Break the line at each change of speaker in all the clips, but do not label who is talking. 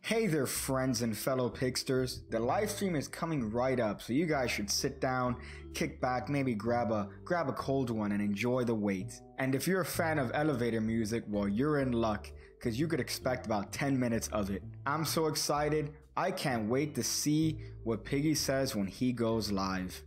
Hey there friends and fellow Pigsters, the live stream is coming right up, so you guys should sit down, kick back, maybe grab a cold one and enjoy the wait. And if you're a fan of elevator music, well you're in luck, cause you could expect about 10 minutes of it. I'm so excited, I can't wait to see what Piggy says when he goes live.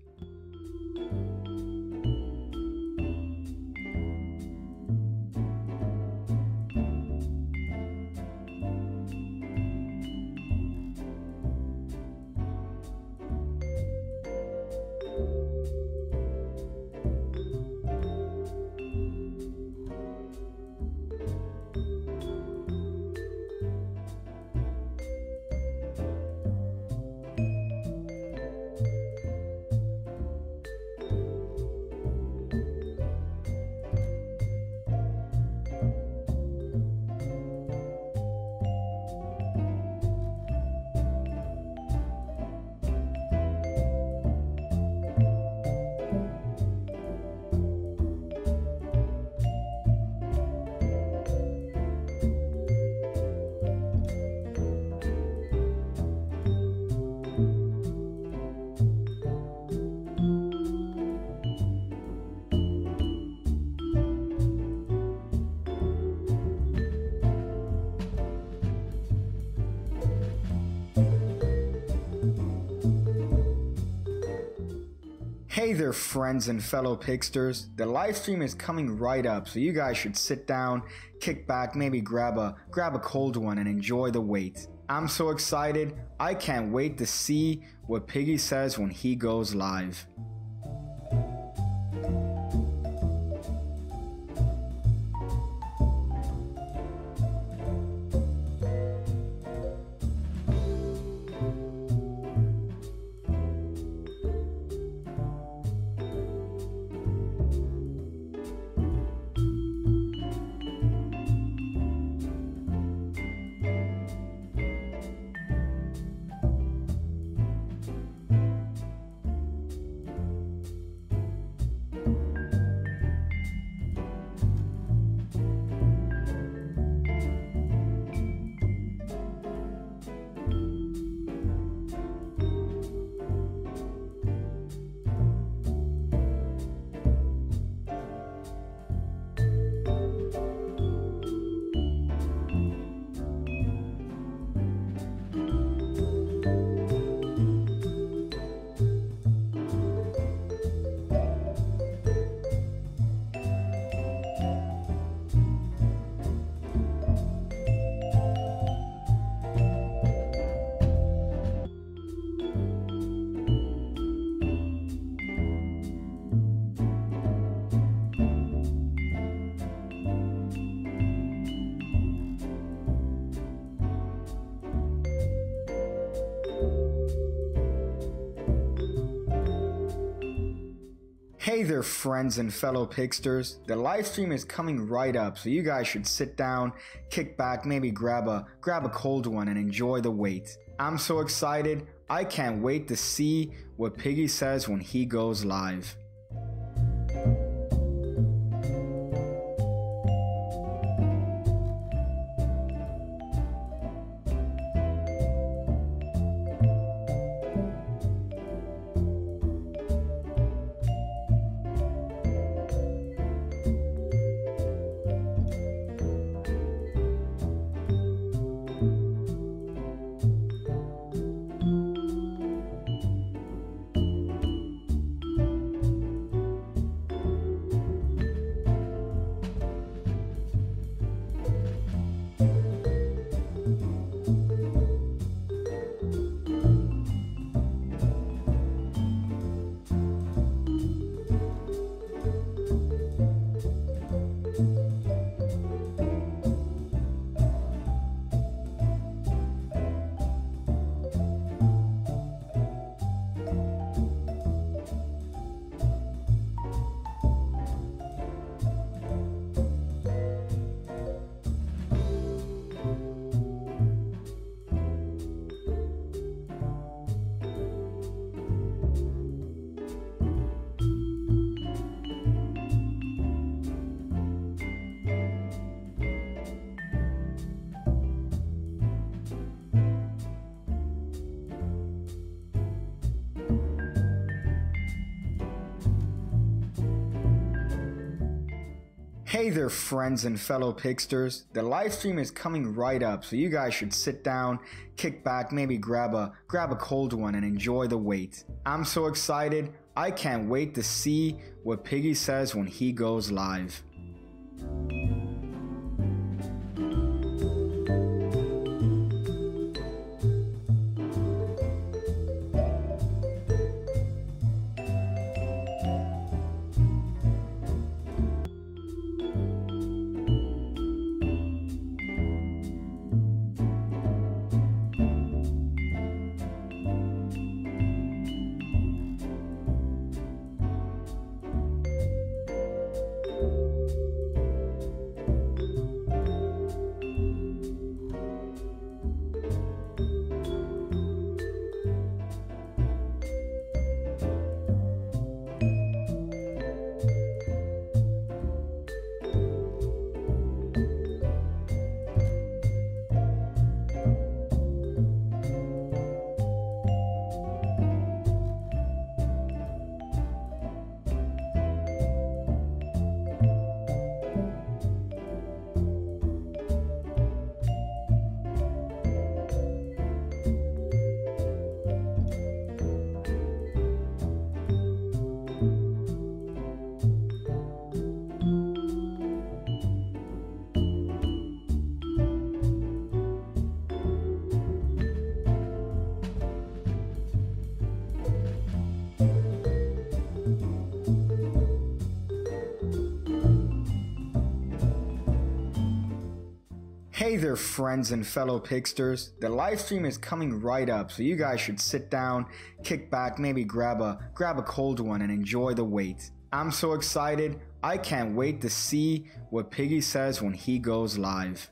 Hey there friends and fellow Pigsters, the live stream is coming right up, so you guys should sit down, kick back, maybe grab a cold one and enjoy the wait. I'm so excited, I can't wait to see what Piggy says when he goes live. Hey there friends and fellow Pigsters, the live stream is coming right up, so you guys should sit down, kick back, maybe grab a cold one and enjoy the wait. I'm so excited, I can't wait to see what Piggy says when he goes live. Hey there friends and fellow Pigsters, the live stream is coming right up, so you guys should sit down, kick back, maybe grab a cold one and enjoy the wait. I'm so excited, I can't wait to see what Piggy says when he goes live. Hey there friends and fellow Pigsters, the live stream is coming right up, so you guys should sit down, kick back, maybe grab a cold one and enjoy the wait. I'm so excited, I can't wait to see what Piggy says when he goes live.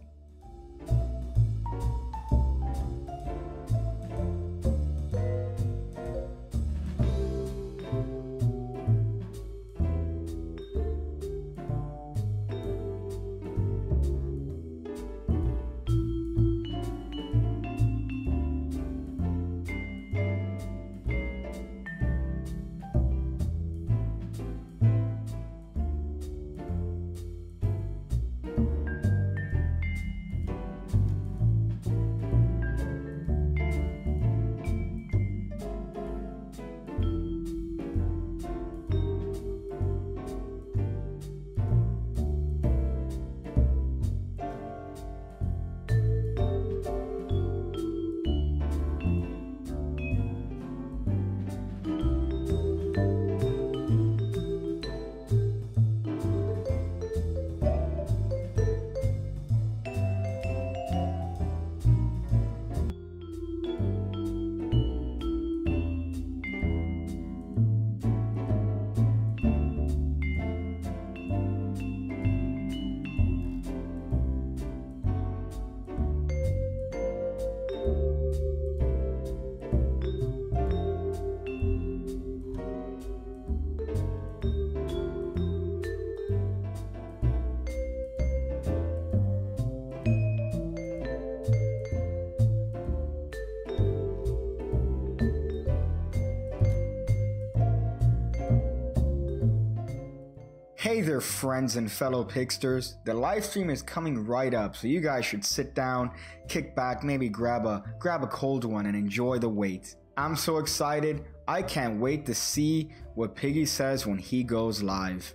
Hey there friends and fellow Pigsters, the live stream is coming right up, so you guys should sit down, kick back, maybe grab a cold one and enjoy the wait. I'm so excited, I can't wait to see what Piggy says when he goes live.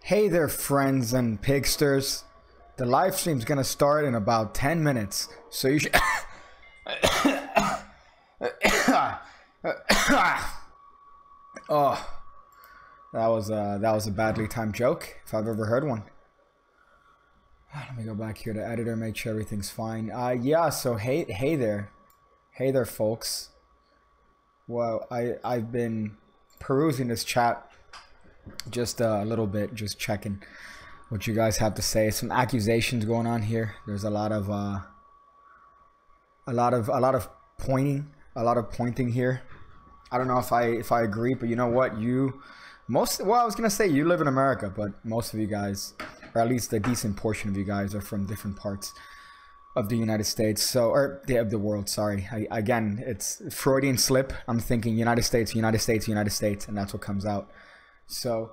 Hey there, friends and pigsters. The live stream's gonna start in about 10 minutes, so you should... Oh, that was a badly timed joke, if I've ever heard one. Let me go back here to editor, make sure everything's fine. Yeah, so hey there, folks. Well, I've been perusing this chat just a little bit, just checking what you guys have to say. Some accusations going on here. There's a lot of pointing here. I don't know if I agree, but you know what? Well, I was gonna say you live in America, but most of you guys, or at least a decent portion of you guys, are from different parts of the United States, so, or of the world. Sorry, again, it's Freudian slip. I'm thinking United States, and that's what comes out. So,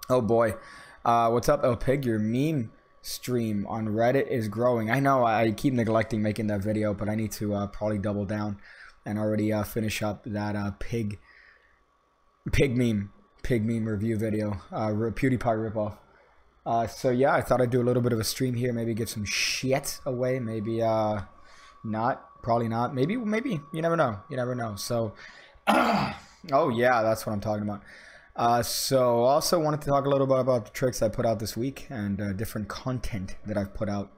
oh boy, what's up, El Pig? Your meme stream on Reddit is growing. I know I keep neglecting making that video, but I need to probably double down and already finish up that pig meme review video, PewDiePie ripoff. So yeah, I thought I'd do a little bit of a stream here, maybe give some shit away, maybe not, probably not, maybe, you never know, so, oh yeah, that's what I'm talking about. So also wanted to talk a little bit about the tricks I put out this week and different content that I've put out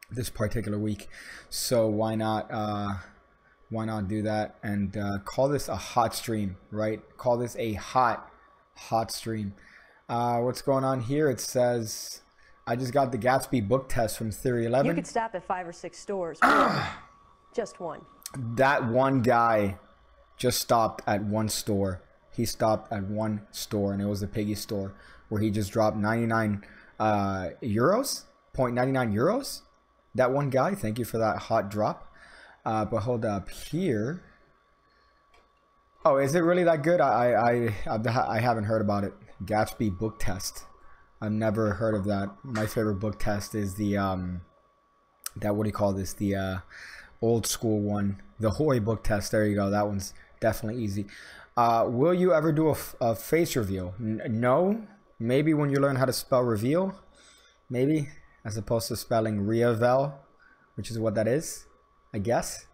this particular week. So why not do that and call this a hot stream, right? Call this a hot stream. What's going on here? It says, I just got the Gatsby book test from Theory 11.
You could stop at 5 or 6 stores. Just one.
That one guy just stopped at one store. He stopped at one store, and it was the Piggy store, where he just dropped 99 euros, 0.99 euros. That one guy, thank you for that hot drop. But hold up here. Oh, is it really that good? I haven't heard about it. Gatsby book test. I've never heard of that. My favorite book test is the what do you call this? The old school one, the Hoy book test. There you go. That one's definitely easy. Will you ever do a face reveal? No. Maybe when you learn how to spell reveal. Maybe, as opposed to spelling reavel, which is what that is, I guess.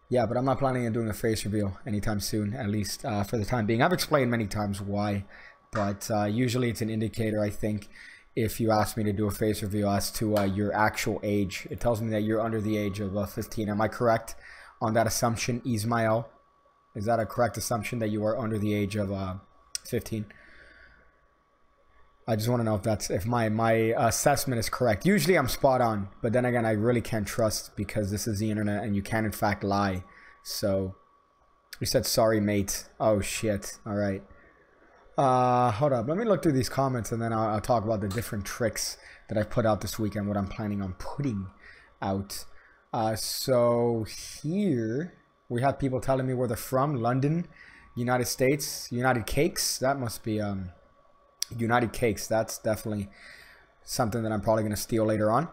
Yeah, but I'm not planning on doing a face reveal anytime soon, at least for the time being. I've explained many times why, but usually it's an indicator, I think, if you ask me to do a face reveal as to your actual age. It tells me that you're under the age of 15. Am I correct on that assumption, Ismail? Is that a correct assumption that you are under the age of 15? I just want to know if my assessment is correct. Usually I'm spot on, but then again, I really can't trust because this is the internet and you can in fact lie. So you said sorry, mate. Oh shit. All right. Hold up. Let me look through these comments and then I'll talk about the different tricks that I've put out this week and what I'm planning on putting out. So here we have people telling me where they're from. London, United States, United Cakes. That must be United Cakes. That's definitely something that I'm probably going to steal later on.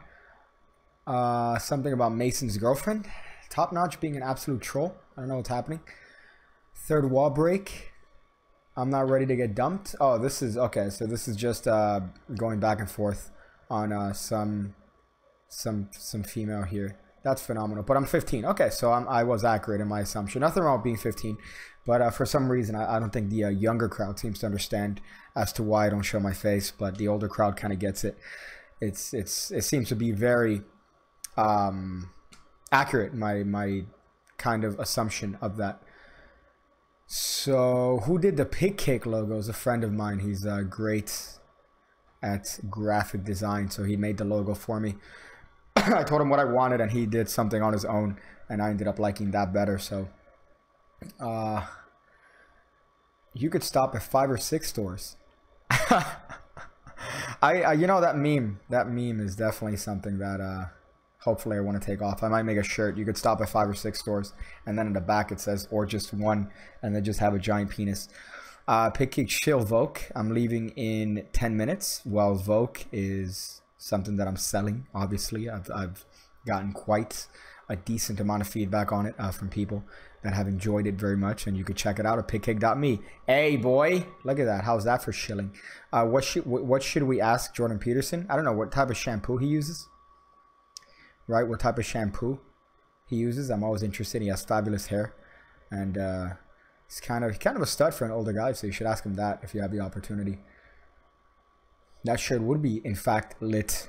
Something about Mason's girlfriend. Top Notch being an absolute troll. I don't know what's happening. Third wall break. I'm not ready to get dumped. Oh, this is okay. So this is just going back and forth on some female here. That's phenomenal. But I'm 15. Okay, so I was accurate in my assumption. Nothing wrong with being 15. But for some reason, I don't think the younger crowd seems to understand as to why I don't show my face. But the older crowd kind of gets it. It seems to be very accurate, my kind of assumption of that. So who did the pig cake logos? A friend of mine. He's great at graphic design. So he made the logo for me. I told him what I wanted and he did something on his own and I ended up liking that better. So you could stop at 5 or 6 stores. You know, that meme is definitely something that hopefully I want to take off. I might make a shirt. You could stop at 5 or 6 stores and then in the back it says or just one and then just have a giant penis. Pig cake chill Voke. I'm leaving in 10 minutes. Well, Voke is something that I'm selling. Obviously, I've gotten quite a decent amount of feedback on it from people that have enjoyed it very much, and you could check it out at pigcake.me. Hey boy, look at that. How's that for shilling? What should we ask Jordan Peterson? I don't know what type of shampoo he uses. Right, what type of shampoo he uses? I'm always interested. He has fabulous hair, and he's kind of a stud for an older guy. So you should ask him that if you have the opportunity. That shirt would be, in fact, lit.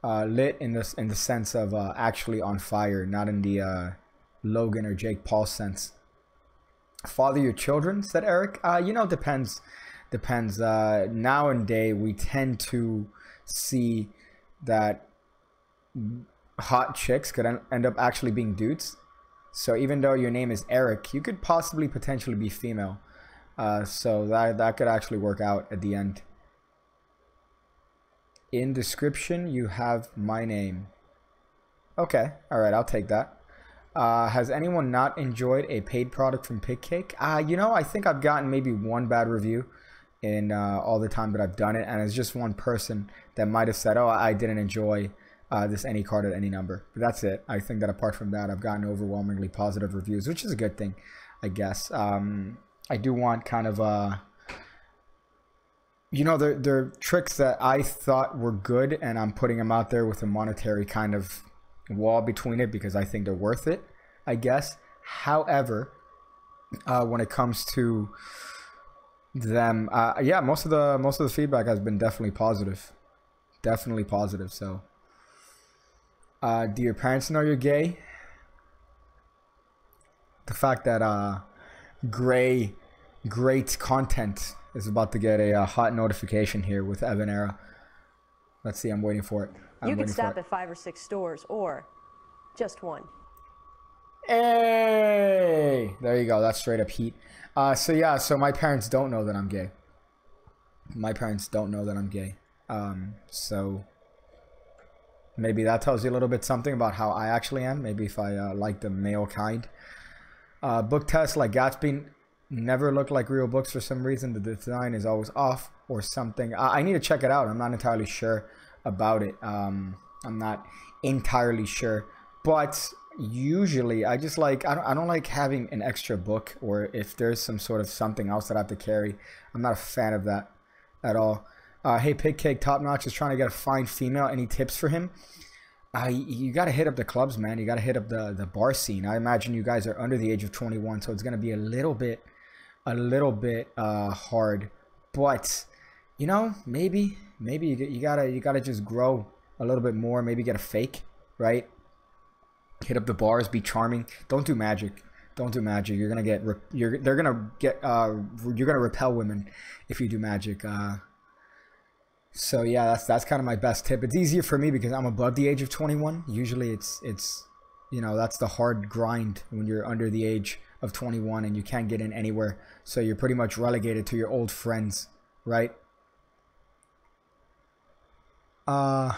Lit in the sense of actually on fire, not in the Logan or Jake Paul sense. Father your children, said Eric. You know, depends. Nowadays we tend to see that hot chicks could end up actually being dudes. So even though your name is Eric, you could potentially be female. So that could actually work out at the end. In description, you have my name. Okay, all right, I'll take that. Has anyone not enjoyed a paid product from Pigcake? You know, I think I've gotten maybe one bad review in all the time that I've done it, and it's just one person that might have said, oh, I didn't enjoy this any card at any number. But that's it. I think that apart from that, I've gotten overwhelmingly positive reviews, which is a good thing, I guess. I do want kind of you know, they're tricks that I thought were good, and I'm putting them out there with a monetary kind of wall between it because I think they're worth it, I guess. However, when it comes to them, yeah, most of the feedback has been definitely positive. So do your parents know you're gay? The fact that great content is about to get a hot notification here with Evan Era. Let's see, I'm waiting for it.
You can stop at 5 or 6 stores or just one.
Hey, there you go. That's straight up heat. So yeah, so my parents don't know that I'm gay. So maybe that tells you a little bit something about how I actually am. Maybe if I like the male kind. Book tests like Gatsby never look like real books for some reason. The design is always off or something. I need to check it out. I'm not entirely sure about it. I'm not entirely sure, but usually I just like, I don't like having an extra book, or if there's some sort of something else that I have to carry. I'm not a fan of that at all. Hey, Pigcake Top Notch is trying to get a fine female. Any tips for him? You got to hit up the clubs, man. You got to hit up the bar scene. I imagine you guys are under the age of 21, so it's going to be a little bit hard, but you know, maybe you gotta just grow a little bit more. Maybe get a fake, right? Hit up the bars, be charming. Don't do magic. You're gonna repel women if you do magic. So yeah, that's kind of my best tip. It's easier for me because I'm above the age of 21. Usually it's you know, that's the hard grind when you're under the age of 21 and you can't get in anywhere, so you're pretty much relegated to your old friends, right? Hold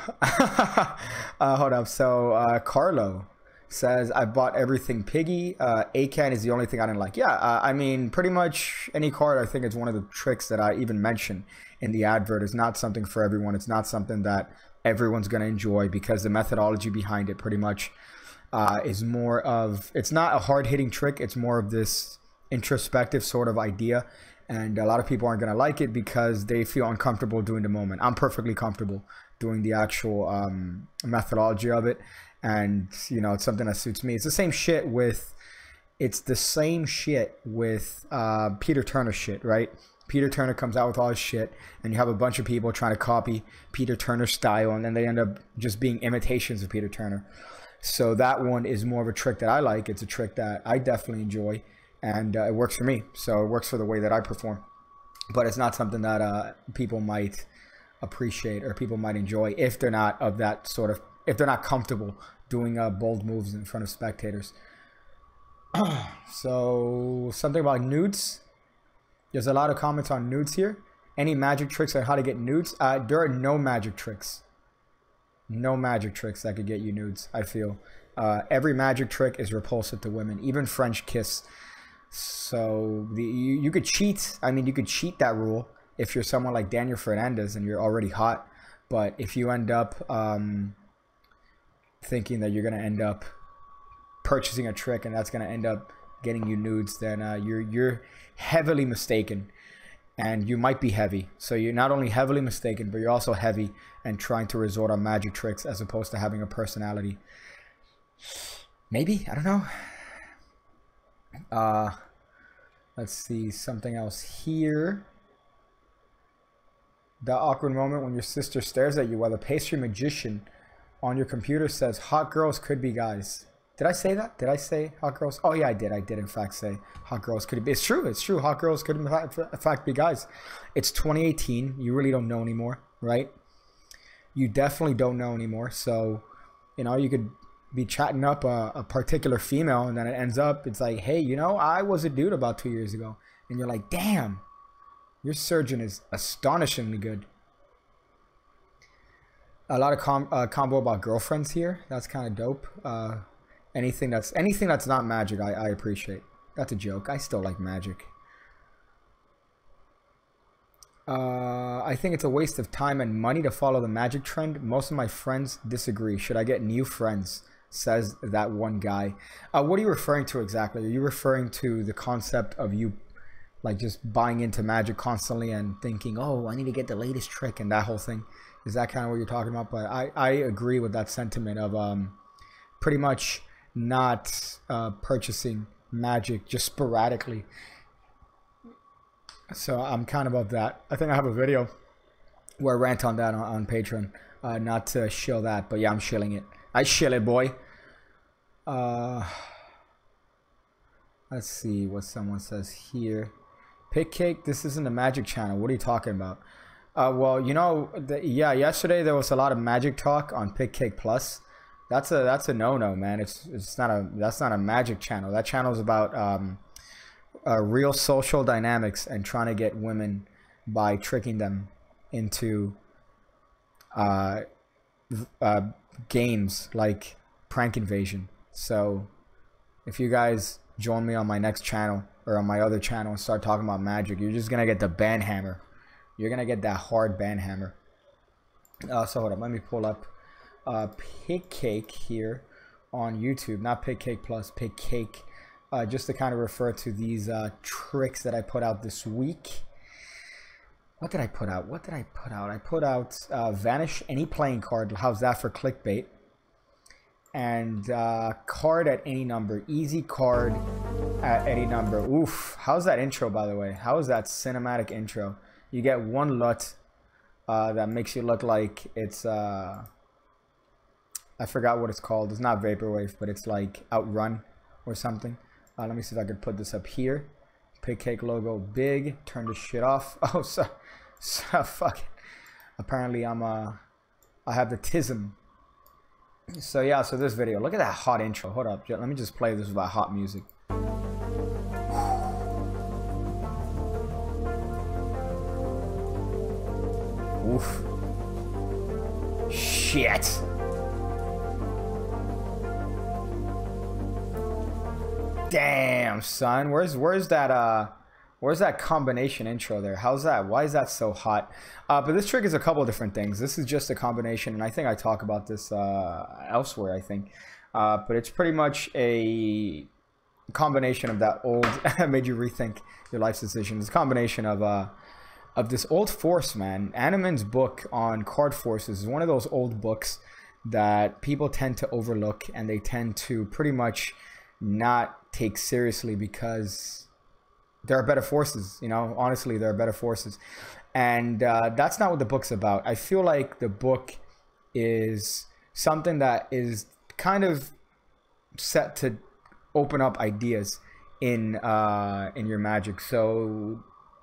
up. So Carlo says, I bought everything Piggy. A-Can is the only thing I didn't like. Yeah, I mean, pretty much any card. I think it's one of the tricks that I even mentioned in the advert. Is not something for everyone. It's not something that everyone's going to enjoy, because the methodology behind it pretty much is more of, it's not a hard-hitting trick. It's more of this introspective sort of idea, and a lot of people aren't going to like it because they feel uncomfortable doing the moment. I'm perfectly comfortable doing the actual methodology of it, and you know, it's something that suits me. It's the same shit with Peter Turner shit, right? Peter Turner comes out with all his shit, and you have a bunch of people trying to copy Peter Turner's style, and then they end up just being imitations of Peter Turner. So that one is more of a trick that I like. It's a trick that I definitely enjoy, and it works for me. So it works for the way that I perform. But it's not something that people might appreciate or people might enjoy if they're not of that sort of, if they're not comfortable doing bold moves in front of spectators. So something about nudes. There's a lot of comments on nudes here. Any magic tricks on how to get nudes? There are no magic tricks. No magic tricks that could get you nudes, I feel. Every magic trick is repulsive to women, even French kiss. So you could cheat. I mean, you could cheat that rule if you're someone like Daniel Fernandez and you're already hot. But if you end up thinking that you're going to end up purchasing a trick and that's going to end up getting you nudes, then you're heavily mistaken. And you might be heavy. So you're not only heavily mistaken, but you're also heavy and trying to resort on magic tricks as opposed to having a personality. Maybe, I don't know. Let's see, something else here. That awkward moment when your sister stares at you while the pastry magician on your computer says hot girls could be guys. Did I say that? Did I say hot girls? Oh yeah, I did. I did in fact say hot girls could be. It's true. It's true. Hot girls could in fact be guys. It's 2018. You really don't know anymore, right? You definitely don't know anymore. So, you know, you could be chatting up a particular female and then it ends up, it's like, hey, you know, I was a dude about 2 years ago. And you're like, damn, your surgeon is astonishingly good. A lot of combo about girlfriends here. That's kind of dope. Anything that's not magic, I appreciate. That's a joke. I still like magic. I think it's a waste of time and money to follow the magic trend. Most of my friends disagree. Should I get new friends? Says that one guy. What are you referring to exactly? Are you referring to the concept of you like just buying into magic constantly and thinking, oh, I need to get the latest trick and that whole thing? Is that kind of what you're talking about? But I agree with that sentiment of pretty much not purchasing magic just sporadically. So I'm kind of that. I think I have a video where I rant on that on Patreon. Not to shill that, but yeah, I'm shilling it. I shill it, boy. Let's see what someone says here. Pick Cake, this isn't a magic channel. What are you talking about? Well, you know, yeah, yesterday there was a lot of magic talk on Pick Cake Plus. That's a no-no, man. That's not a magic channel. That channel is about real social dynamics and trying to get women by tricking them into games like Prank Invasion. So if you guys join me on my next channel or on my other channel and start talking about magic, you're just gonna get the ban hammer. You're gonna get that hard ban hammer. So hold up, let me pull up Pick Cake here on YouTube. Not Pick Cake Plus, Pick Cake, just to kind of refer to these tricks that I put out this week. What did I put out? What did I put out? I put out Vanish Any Playing Card. How's that for clickbait? And card at any number. Easy card at any number. Oof. How's that intro, by the way? How is that cinematic intro? You get one LUT that makes you look like it's... I forgot what it's called. It's not Vaporwave, but it's like Outrun or something. Let me see if I could put this up here. Pick Cake logo big. Turn this shit off. Oh, so fuck it. Apparently I have the tism. So yeah, so this video, look at that hot intro. Hold up, let me just play this with that hot music. Oof. Shit. Damn, son. Where's that combination intro there? How's that? Why is that so hot? But this trick is a couple of different things. This is just a combination, and I think I talk about this elsewhere, I think. But it's pretty much a combination of that old made you rethink your life's decisions. It's a combination of this old force, man. Animan's book on card forces is one of those old books that people tend to overlook, and they tend to pretty much not take seriously because there are better forces, you know. Honestly, there are better forces, and that's not what the book's about. I feel like the book is something that is kind of set to open up ideas in your magic. So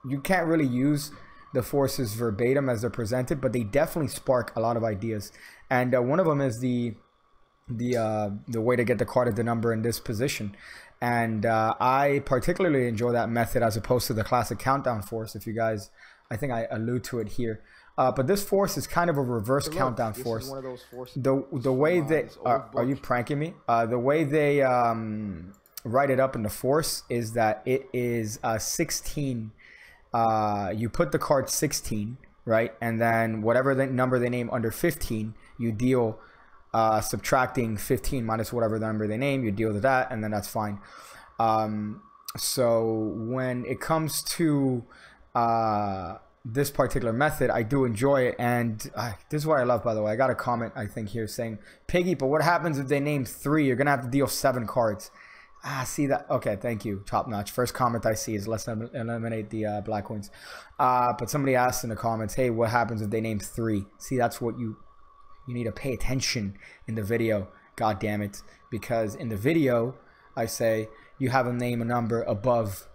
you can't really use the forces verbatim as they're presented, but they definitely spark a lot of ideas. And one of them is the way to get the card at the number in this position. And I particularly enjoy that method as opposed to the classic countdown force. If you guys, I think I allude to it here. But this force is kind of a reverse countdown force. Is one of those forces. The way they are you pranking me? The way they write it up in the force is that it is 16. You put the card 16, right? And then whatever the number they name under 15, you deal subtracting 15 minus whatever number they name, you deal with that, and then that's fine. So when it comes to this particular method, I do enjoy it, and this is what I love, by the way. I got a comment, I think, here saying, Piggy, but what happens if they name 3? You're gonna have to deal 7 cards. See that? Okay, thank you, top notch. First comment I see is let's eliminate the black coins. But somebody asked in the comments, hey, what happens if they name 3? See, that's what you need to pay attention in the video. God damn it, because in the video I say you have them name a number above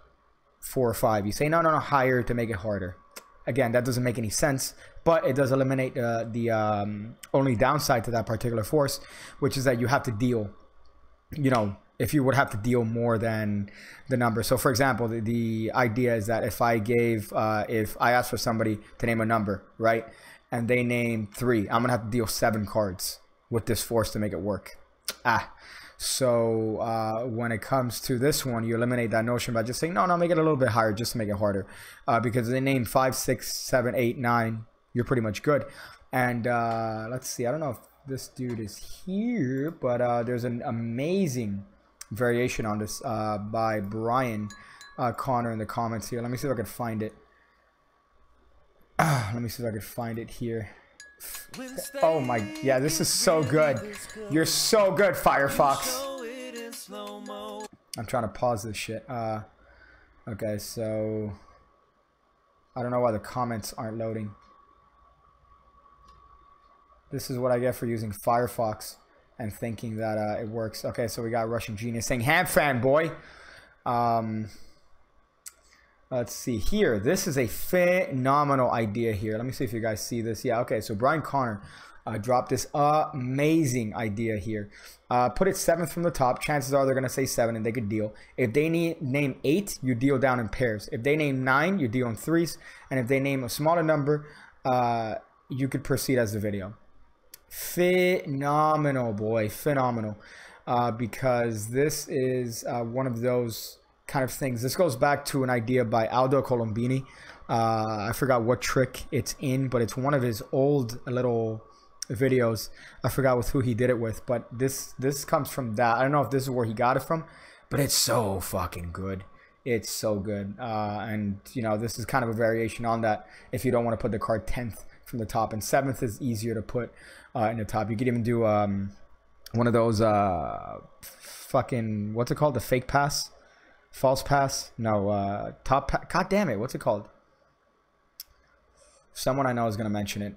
4 or 5. You say no, higher to make it harder. Again, that doesn't make any sense, but it does eliminate the only downside to that particular force, which is that you have to deal, you know, if you would have to deal more than the number. So for example, the idea is that if I asked for somebody to name a number, right, and they name 3, I'm gonna have to deal 7 cards with this force to make it work. So when it comes to this one, you eliminate that notion by just saying no, make it a little bit higher just to make it harder, because they name 5, 6, 7, 8, 9, you're pretty much good. And let's see, I don't know if this dude is here, but there's an amazing variation on this by Brian Connor in the comments here. Let me see if I can find it. Let me see if I can find it here. Oh my, yeah, this is so good. You're so good, Firefox. I'm trying to pause this shit. Okay, so I don't know why the comments aren't loading. This is what I get for using Firefox and thinking that it works. Okay, so we got Russian Genius saying ham fan boy. Let's see here. This is a phenomenal idea here. Let me see if you guys see this. Yeah, okay, so Brian Connor dropped this amazing idea here. Put it 7th from the top. Chances are they're going to say 7 and they could deal. If they name 8, you deal down in pairs. If they name 9, you deal in 3s. And if they name a smaller number, you could proceed as the video. Phenomenal, boy. Phenomenal. Because this is one of those kind of things. This goes back to an idea by Aldo Colombini. I forgot what trick it's in, but it's one of his old little videos. I forgot with who he did it with, but this comes from that. I don't know if this is where he got it from, but it's so fucking good. It's so good. And you know, this is kind of a variation on that if you don't want to put the card 10th from the top, and 7th is easier to put in the top. You could even do one of those fucking, what's it called, the fake pass, false pass, no, top pass. God damn it, what's it called? Someone I know is gonna mention it.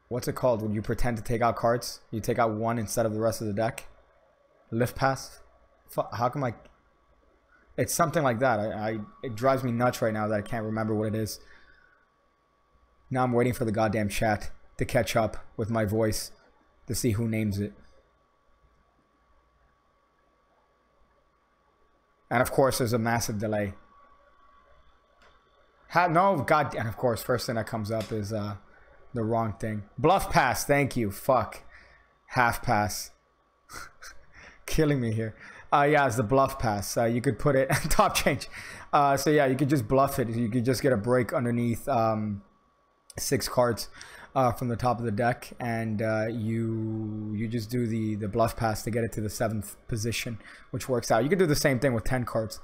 What's it called when you pretend to take out cards? You take out 1 instead of the rest of the deck. Lift pass. How come it's something like that. It drives me nuts right now that I can't remember what it is. Now I'm waiting for the goddamn chat to catch up with my voice to see who names it. And of course, there's a massive delay. No, God, and of course, first thing that comes up is the wrong thing. Bluff pass, thank you. Fuck. Half pass. Killing me here. Yeah, it's the bluff pass. You could put it top change. So yeah, you could just bluff it. You could just get a break underneath 6 cards from the top of the deck, and you just do the bluff pass to get it to the 7th position, which works out. You could do the same thing with 10 cards,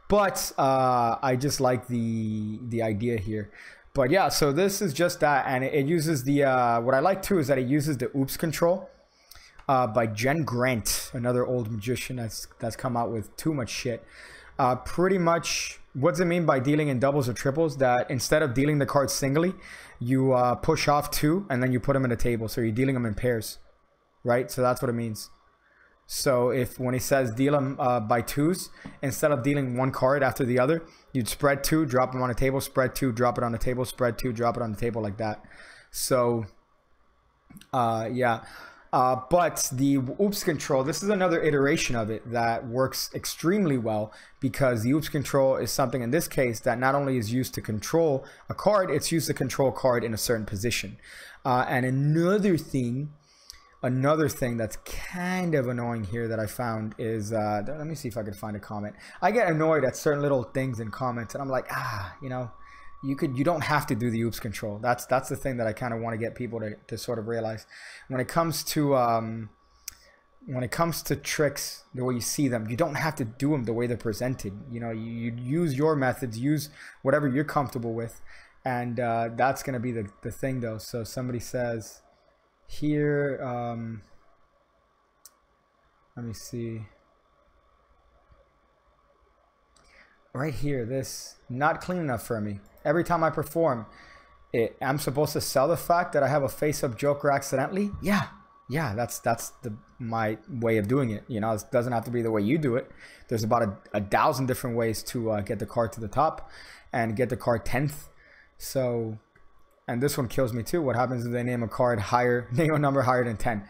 but I just like the idea here. But yeah, so this is just that, and it uses the what I like too is that it uses the oops control by Jen Grant, another old magician that's come out with too much shit. Pretty much, what does it mean by dealing in doubles or triples? That instead of dealing the cards singly, you push off 2 and then you put them in a table, so you're dealing them in pairs, right? So that's what it means. So if when he says deal them by 2s, instead of dealing 1 card after the other, you'd spread 2, drop them on a table, spread 2, drop it on the table, spread 2, drop it on the table, like that. So yeah. But the oops control, this is another iteration of it that works extremely well, because the oops control is something in this case that not only is used to control a card, it's used to control a card in a certain position. And another thing that's kind of annoying here that I found is, let me see if I can find a comment. I get annoyed at certain little things in comments, and I'm like, you know, you don't have to do the oops control. That's the thing that I kind of want to get people to sort of realize when it comes to when it comes to tricks, the way you see them, you don't have to do them the way they're presented. You know, you use your methods, use whatever you're comfortable with. And that's going to be the thing, though. So somebody says here, let me see. Right here, this not clean enough for me. Every time I perform, I'm supposed to sell the fact that I have a face-up joker accidentally? Yeah, that's my way of doing it. You know, it doesn't have to be the way you do it. There's about a thousand different ways to get the card to the top and get the card 10th. So, and this one kills me too. What happens if they name a card higher, name a number higher than 10?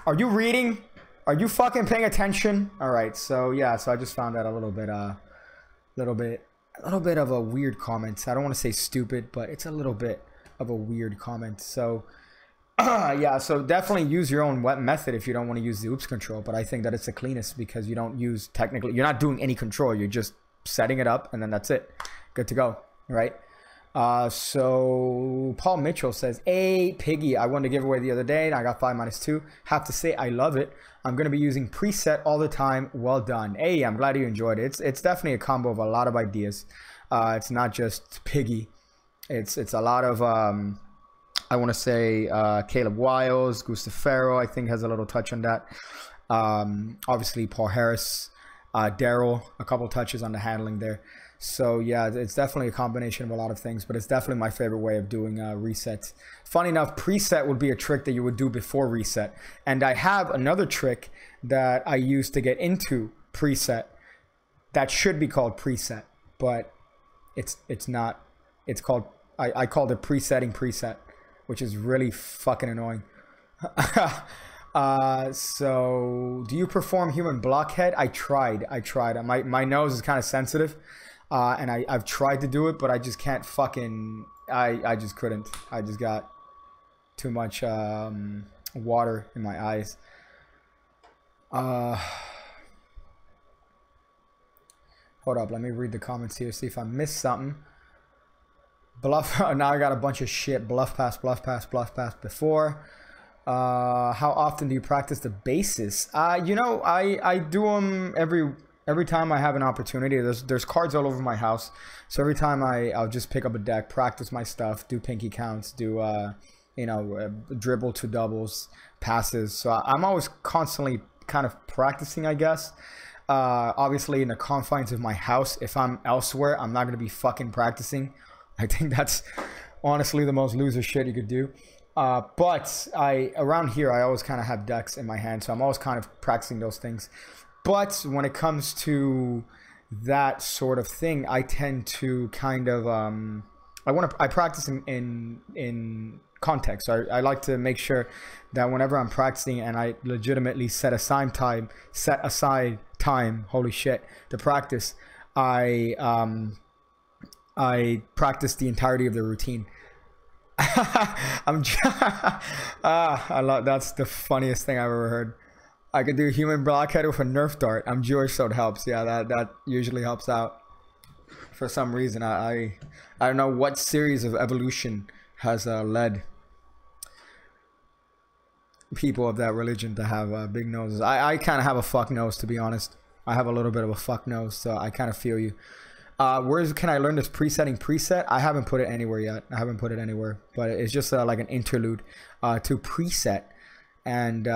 Are you reading? Are you fucking paying attention? All right, so yeah, so I just found that a little bit of a weird comment. I don't want to say stupid, but it's a little bit of a weird comment. So yeah, so definitely use your own method if you don't want to use the oops control. But I think that it's the cleanest because you don't use technically, you're not doing any control. You're just setting it up and then that's it. Good to go, right? So Paul Mitchell says, hey, Piggy, I won the giveaway the other day and I got 5-2. Have to say, I love it. I'm going to be using preset all the time. Well done. Hey, I'm glad you enjoyed it. It's definitely a combo of a lot of ideas. It's not just Piggy. It's a lot of, I want to say, Caleb Wiles, Gustav Farrow, I think has a little touch on that. Obviously, Paul Harris, Daryl, a couple touches on the handling there. So yeah, it's definitely a combination of a lot of things, but it's definitely my favorite way of doing resets. Funny enough, preset would be a trick that you would do before reset. And I have another trick that I use to get into preset that should be called preset, but it's not. It's called, I called it presetting preset, which is really fucking annoying. So do you perform human blockhead? I tried. My nose is kind of sensitive. And I've tried to do it, but I just can't fucking, I just couldn't. I just got too much water in my eyes. Hold up, let me read the comments here, see if I missed something. Bluff, now I got a bunch of shit. Bluff pass before. How often do you practice the bases? You know, I do them every time I have an opportunity. There's cards all over my house, so every time I'll just pick up a deck, practice my stuff, do pinky counts, do you know, dribble to doubles, passes. So I'm always constantly kind of practicing, I guess. Obviously in the confines of my house. If I'm elsewhere, I'm not gonna be fucking practicing. I think that's honestly the most loser shit you could do. But around here I always kind of have decks in my hand, so I'm always kind of practicing those things. But when it comes to that sort of thing, I tend to kind of I practice in context. So I like to make sure that whenever I'm practicing and I legitimately set aside time, holy shit, to practice, I practice the entirety of the routine. I love, that's the funniest thing I've ever heard. I could do human blockhead with a Nerf dart. I'm Jewish, so it helps. Yeah, that usually helps out. For some reason, I don't know what series of evolution has led people of that religion to have big noses. I kind of have a fuck nose, to be honest. I have a little bit of a fuck nose, so I kind of feel you. Where can I learn this presetting preset? I haven't put it anywhere yet. I haven't put it anywhere, but it's just like an interlude to preset, and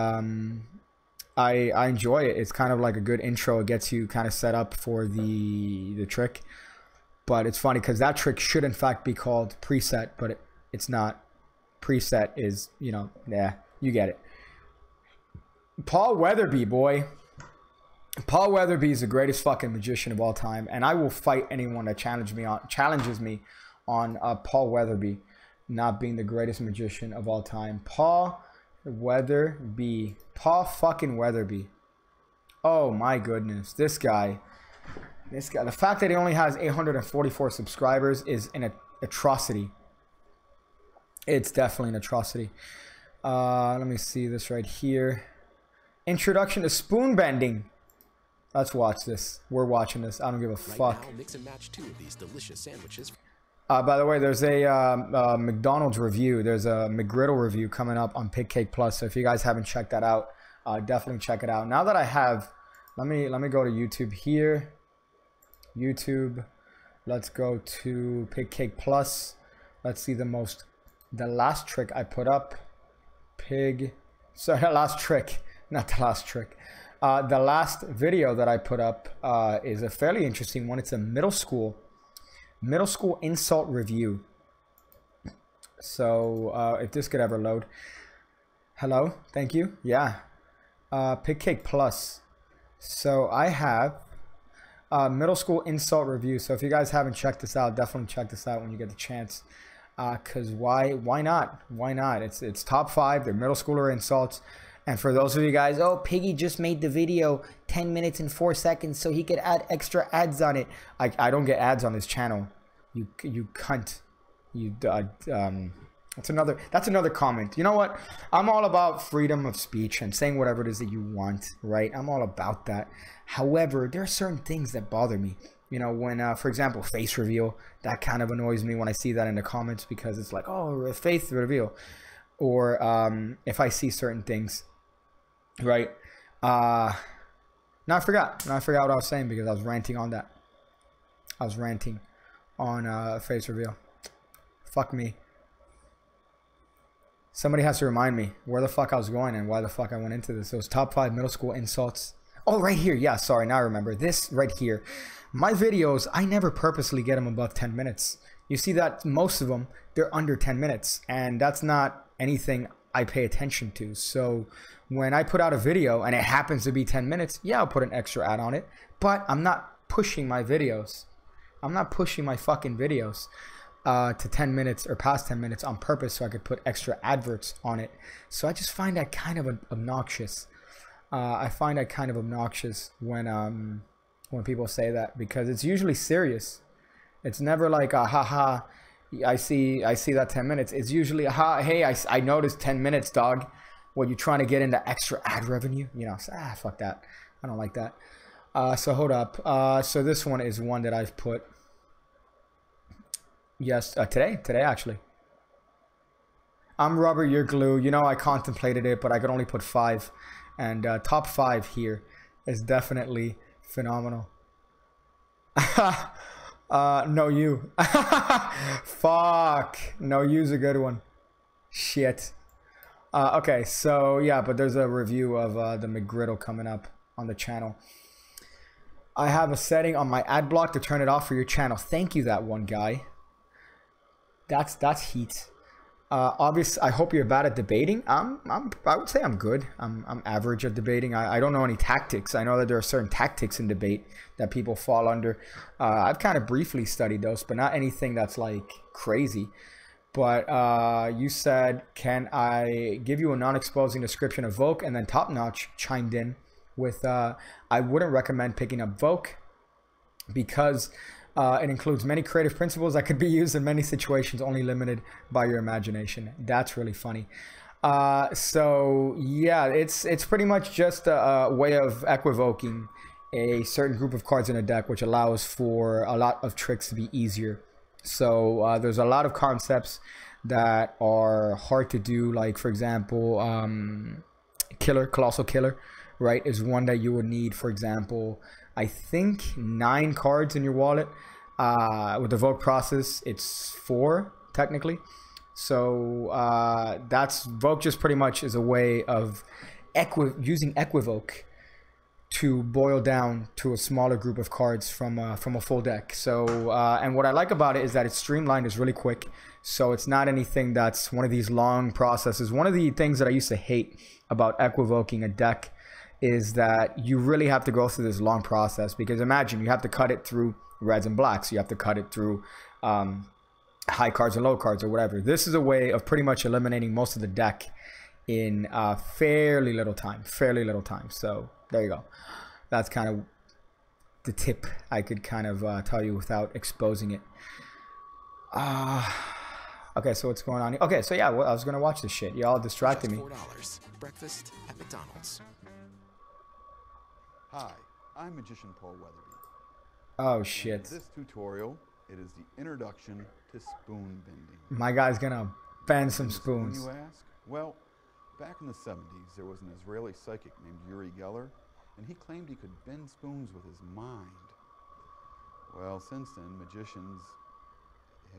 I enjoy it. It's kind of like a good intro. It gets you kind of set up for the trick. But it's funny because that trick should in fact be called preset, but it's not. Preset is, you know, yeah, you get it. Paul Weatherby, boy. Paul Weatherby is the greatest fucking magician of all time, and I will fight anyone that challenges me on Paul Weatherby not being the greatest magician of all time. Paul Weatherby. Paul fucking Weatherby. Oh my goodness. This guy. The fact that he only has 844 subscribers is an atrocity. It's definitely an atrocity. Let me see this right here. Introduction to spoon bending. Let's watch this. We're watching this. I don't give a fuck.
Now, mix and match 2 of these delicious sandwiches.
By the way, there's a McDonald's review. There's a McGriddle review coming up on Pig Cake Plus. So if you guys haven't checked that out, definitely check it out. Now that I have, let me go to YouTube here. YouTube. Let's go to Pig Cake Plus. Let's see the last trick I put up. The last video that I put up is a fairly interesting one. It's a middle school insult review. So if this could ever load. Hello, thank you. Yeah, Pig Cake Plus. So I have middle school insult review. So if you guys haven't checked this out, definitely check this out when you get the chance. Cause why not? Why not? It's top 5. They're middle schooler insults. And for those of you guys, oh, Piggy just made the video 10 minutes and 4 seconds so he could add extra ads on it. I don't get ads on this channel. You cunt. You that's another comment. You know what? I'm all about freedom of speech and saying whatever it is that you want, right? I'm all about that. However, there are certain things that bother me. You know, when, for example, face reveal, that kind of annoys me when I see that in the comments, because it's like, oh, face reveal. Or if I see certain things, right? Now I forgot what I was saying because I was ranting on that. I was ranting on face reveal. Fuck me. Somebody has to remind me where the fuck I was going and why the fuck I went into this. It was top 5 middle school insults. Oh, right here. Yeah, sorry. Now I remember. This right here. My videos, I never purposely get them above 10 minutes. You see that most of them, they're under 10 minutes. And that's not anything I pay attention to. So when I put out a video and it happens to be 10 minutes, yeah, I'll put an extra ad on it. But I'm not pushing my videos. I'm not pushing my fucking videos to 10 minutes or past 10 minutes on purpose so I could put extra adverts on it. So I just find that kind of obnoxious. I find that kind of obnoxious when people say that, because it's usually serious. It's never like a haha, I see that 10 minutes. It's usually hey, I noticed 10 minutes, dog. What, you trying to get into extra ad revenue? You know, so, fuck that. I don't like that. So hold up. So this one is one that I've put. Yes, today actually. I'm rubber, you're glue. You know, I contemplated it, but I could only put 5. And top 5 here is definitely phenomenal. No you. Fuck. No you's a good one. Shit. Okay, so yeah, but there's a review of the McGriddle coming up on the channel. I have a setting on my ad block to turn it off for your channel. Thank you, that one guy. That's heat. Obviously, I hope you're bad at debating. I would say I'm good. I'm average at debating. I don't know any tactics. I know that there are certain tactics in debate that people fall under. I've kind of briefly studied those, but not anything that's like crazy. But you said, can I give you a non-exposing description of Vogue? And then Top Notch chimed in with, I wouldn't recommend picking up Vogue because it includes many creative principles that could be used in many situations, only limited by your imagination. That's really funny. So yeah, it's pretty much just a way of equivoking a certain group of cards in a deck, which allows for a lot of tricks to be easier. So there's a lot of concepts that are hard to do, like for example, Colossal Killer, right, is one that you would need, for example, I think 9 cards in your wallet. With the vote process, it's 4 technically. So that's Vogue. Just pretty much is a way of using Equivoke to boil down to a smaller group of cards from a full deck. So and what I like about it is that it's streamlined, it's really quick. So it's not anything that's one of these long processes. One of the things that I used to hate about equivoking a deck is that you really have to go through this long process, because imagine you have to cut it through reds and blacks. You have to cut it through high cards and low cards or whatever. This is a way of pretty much eliminating most of the deck in fairly little time. So there you go. That's kind of the tip I could kind of tell you without exposing it. Okay, so what's going on here? Okay, so yeah, well, I was gonna watch this shit. Y'all distracted me.
$4. Breakfast at McDonald's.
Hi, I'm Magician Paul Weatherby.
Oh shit.
In this tutorial, it is the introduction to spoon bending.
My guy's gonna bend some spoons.
You ask? Well, Back in the 70s, there was an Israeli psychic named Uri Geller, and he claimed he could bend spoons with his mind. Well, since then, magicians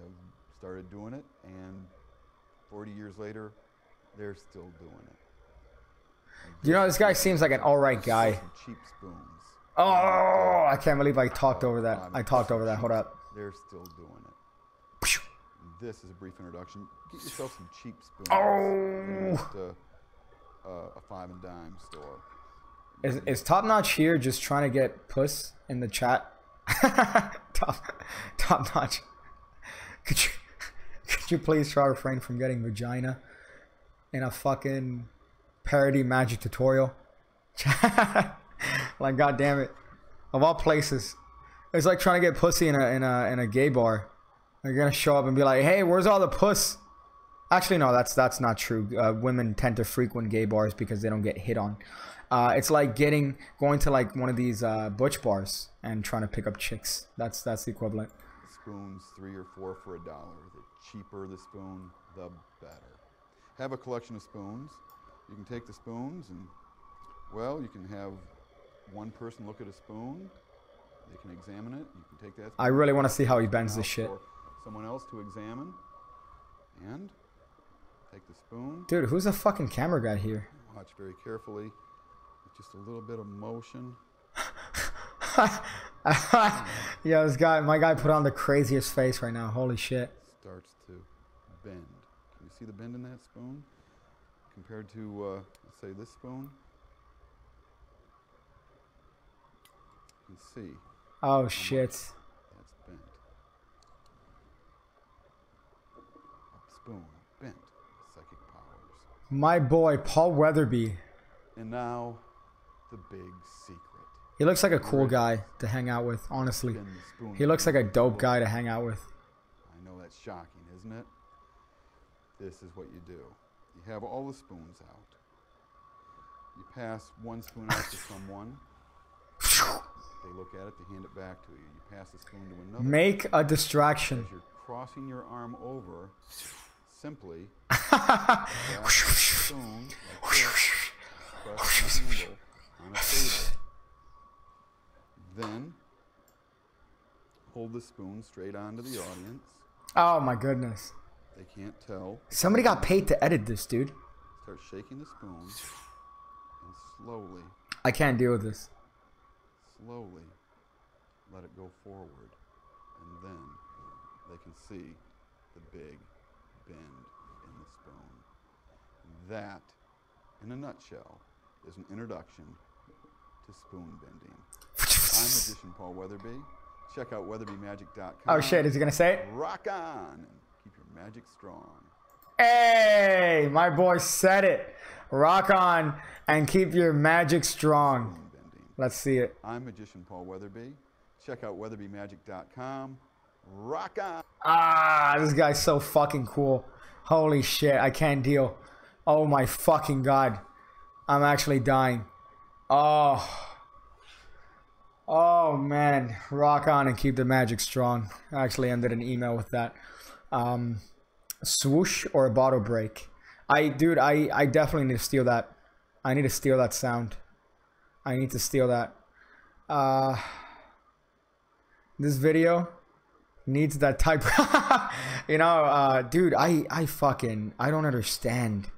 have started doing it, and 40 years later, they're still doing it.
You know, this guy seems like an alright guy.
Cheap spoons.
Oh, I can't believe I talked over that. I talked over that. Hold up.
They're still doing it. This is a brief introduction. Get yourself some cheap spoons.
Oh.
A 5 and dime store.
Is Top Notch here just trying to get puss in the chat? Top Notch. Could you please try to refrain from getting vagina in a fucking parody magic tutorial? Like, god damn it. Of all places. It's like trying to get pussy in a gay bar. They're gonna show up and be like, hey, where's all the puss? Actually, no, that's not true. Women tend to frequent gay bars because they don't get hit on. It's like going to like one of these butch bars and trying to pick up chicks. That's the equivalent.
Spoons, 3 or 4 for $1. The cheaper the spoon, the better. Have a collection of spoons. You can take the spoons and, well, you can have one person look at a spoon. They can examine it. You can take that.
I really want to see how he bends this shit.
Someone else to examine, and take the spoon.
Dude, who's the fucking camera guy here?
Watch very carefully. With just a little bit of motion.
Yeah, my guy put on the craziest face right now. Holy shit.
Starts to bend. Can you see the bend in that spoon? Compared to, let's say, this spoon. You can see.
Oh, shit.
That's bent. Spoon bent. Psychic powers.
My boy, Paul Weatherby.
And now, the big secret.
He looks like a cool guy to hang out with, honestly. He looks like a dope guy to hang out with.
I know that's shocking, isn't it? This is what you do. You have all the spoons out. You pass one spoon out to someone. They look at it, they hand it back to you. You pass the spoon to another.
Make a distraction.
As you're crossing your arm over, simply grab the spoon like this, press the handle on a table. Then hold the spoon straight onto the audience.
Oh my goodness.
They can't tell.
Somebody got paid to edit this, dude.
Start shaking the spoon and slowly.
I can't deal with this.
Slowly let it go forward, and then they can see the big bend in the spoon. That, in a nutshell, is an introduction to spoon bending. I'm magician Paul Weatherby. Check out weatherbymagic.com.
Oh shit, is he gonna say it?
Rock on and keep your magic strong.
Hey, my boy said it. Rock on and keep your magic strong. Let's see it.
I'm magician Paul Weatherby. Check out weatherbymagic.com. Rock on.
Ah, this guy's so fucking cool. Holy shit, I can't deal. Oh my fucking god. I'm actually dying. Oh man, rock on and keep the magic strong. I actually ended an email with that. Swoosh or a bottle break. I definitely need to steal that. I need to steal that sound. I need to steal that. This video needs that type. You know, dude, I don't understand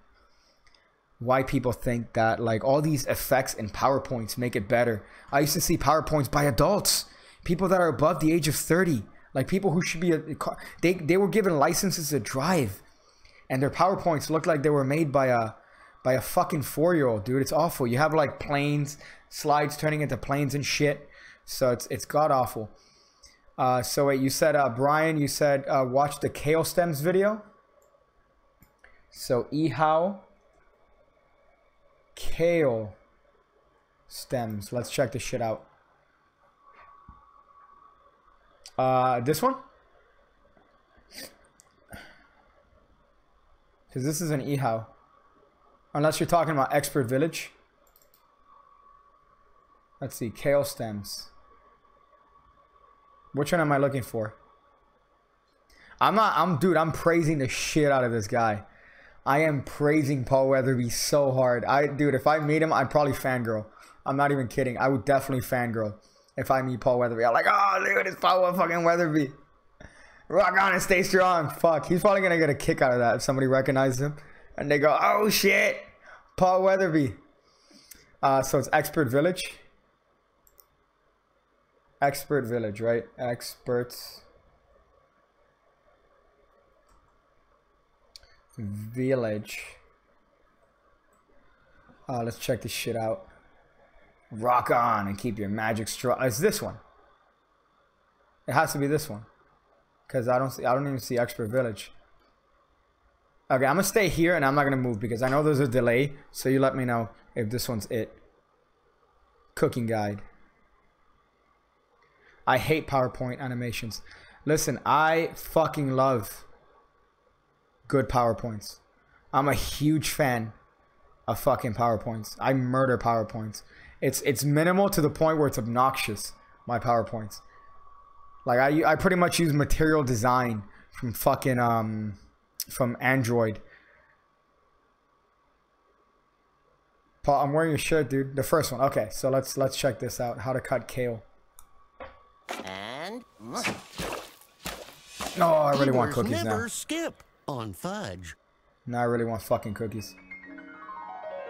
why people think that like all these effects and PowerPoints make it better. I used to see PowerPoints by adults, people that are above the age of 30, like people who should be they were given licenses to drive, and their PowerPoints looked like they were made by a fucking 4-year-old, dude. It's awful. You have like planes, slides turning into planes and shit. So it's god awful. So wait, you said Brian, you said watch the kale stems video. So Ehau kale stems. Let's check this shit out. This one? Because this is an Ehau. Unless you're talking about Expert Village. Let's see, kale stems. Which one am I looking for? I'm praising the shit out of this guy. I am praising Paul Weatherby so hard. Dude, if I meet him, I'd probably fangirl. I'm not even kidding. I would definitely fangirl if I meet Paul Weatherby. I'm like, oh, look at this Paul fucking Weatherby. Rock on and stay strong. Fuck, he's probably gonna get a kick out of that if somebody recognizes him and they go, oh shit, Paul Weatherby. So it's Expert Village. Expert Village, right? Experts Village. Let's check this shit out. Rock on and keep your magic strong. It's this one. It has to be this one, because I don't even see Expert Village. Okay, I'm gonna stay here and I'm not gonna move because I know there's a delay. So you let me know if this one's it. Cooking guide. I hate PowerPoint animations. Listen, I fucking love good PowerPoints. I'm a huge fan of fucking PowerPoints. I murder PowerPoints. It's minimal to the point where it's obnoxious, my PowerPoints. Like I pretty much use material design from fucking from Android. Paul, I'm wearing your shirt, dude. The first one. Okay, so let's check this out. How to cut kale.
And
No, I really want cookies now.
Never skip on fudge.
No, I really want fucking cookies.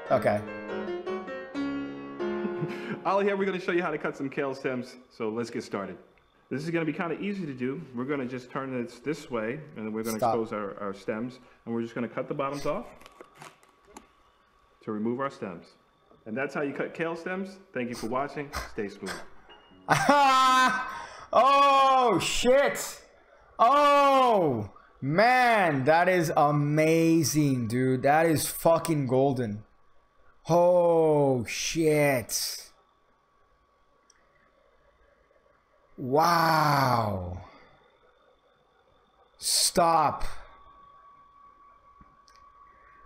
Okay.
Ollie here, we're going to show you how to cut some kale stems, so let's get started. This is going to be kind of easy to do. We're going to just turn it this way, and then we're going to expose our stems, and we're just going to cut the bottoms off to remove our stems. And that's how you cut kale stems. Thank you for watching. Stay smooth.
Oh, shit. Oh, man, that is amazing, dude. That is fucking golden. Oh, shit. Wow. Stop.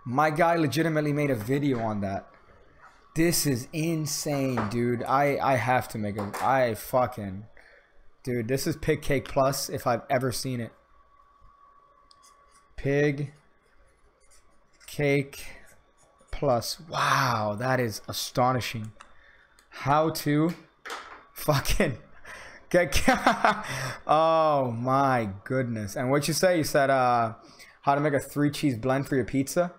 My guy legitimately made a video on that. This is insane, dude. I have to make a... Dude, this is Pig Cake Plus if I've ever seen it. Pig Cake Plus. Wow, that is astonishing. How to fucking get... Oh my goodness. And what'd you say? You said how to make a 3-cheese blend for your pizza?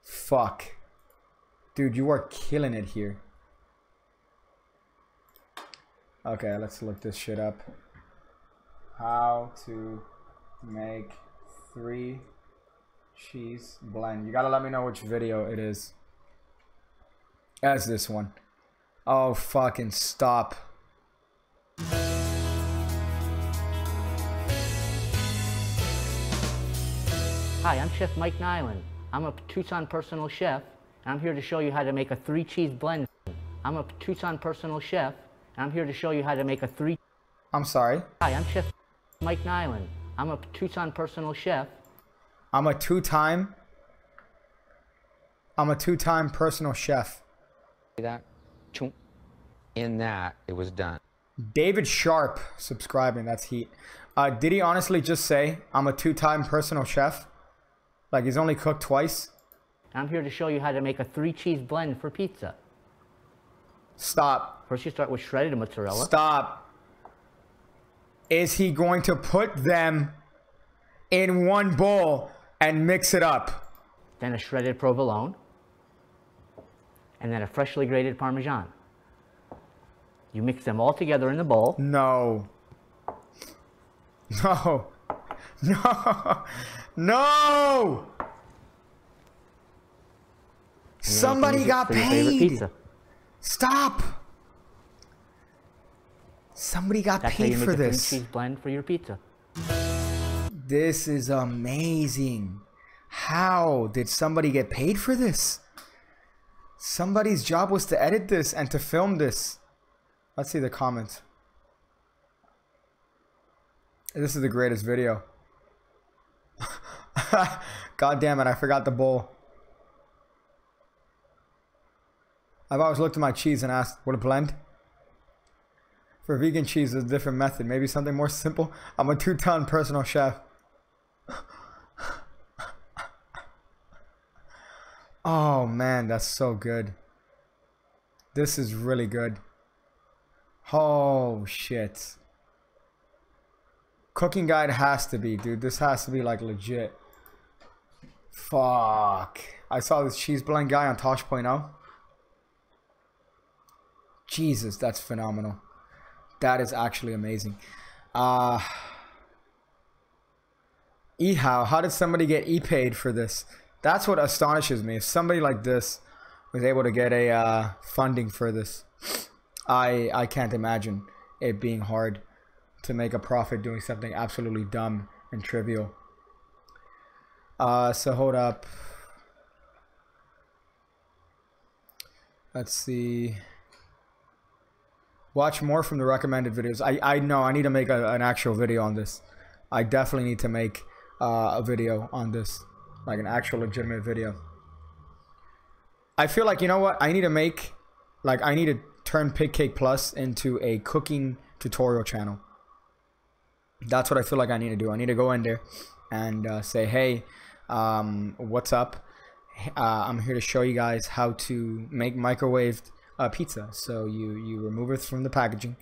Fuck. Dude, you are killing it here. Okay, let's look this shit up. How to make 3-cheese blend. You gotta let me know which video it is. That's this one. Oh, fucking stop.
Hi, I'm Chef Mike Nyland. I'm a Tucson personal chef, and I'm here to show you how to make a 3-cheese blend. I'm a Tucson personal chef, and I'm here to show you how to make a
I'm sorry.
Hi, I'm Chef Mike Nyland. I'm a Tucson personal chef.
I'm a two-time personal chef.
That in that it was done.
David Sharp subscribing. That's heat. Did he honestly just say I'm a 2-time personal chef? Like he's only cooked twice?
I'm here to show you how to make a 3-cheese blend for pizza.
Stop.
First you start with shredded mozzarella.
Stop. Is he going to put them in one bowl and mix it up?
Then a shredded provolone. And then a freshly grated Parmesan. You mix them all together in the bowl.
No. No. No. No. Somebody got paid. Stop. Somebody got paid for this.
That's how you make a 3-cheese blend for your pizza.
This is amazing. How did somebody get paid for this? Somebody's job was to edit this and to film this. Let's see the comments. This is the greatest video. God damn it, I forgot the bowl. I've always looked at my cheese and asked, would it blend? For vegan cheese, there's a different method. Maybe something more simple. I'm a 2-ton personal chef. Oh man, that's so good. This is really good. Oh shit. Cooking guide has to be, dude. This has to be like legit. Fuck. I saw this cheese blend guy on Tosh.0. Jesus, that's phenomenal. That is actually amazing. How did somebody get e-paid for this? That's what astonishes me. If somebody like this was able to get a funding for this, I can't imagine it being hard to make a profit doing something absolutely dumb and trivial. So hold up. Let's see. Watch more from the recommended videos. I know I need to make an actual video on this. I definitely need to make a video on this, like an actual legitimate video. I feel like, you know what, I need to make, like, I need to turn Pig Cake Plus into a cooking tutorial channel. That's what I feel like I need to do. I need to go in there and say, hey, what's up? I'm here to show you guys how to make microwaved pizza. So you remove it from the packaging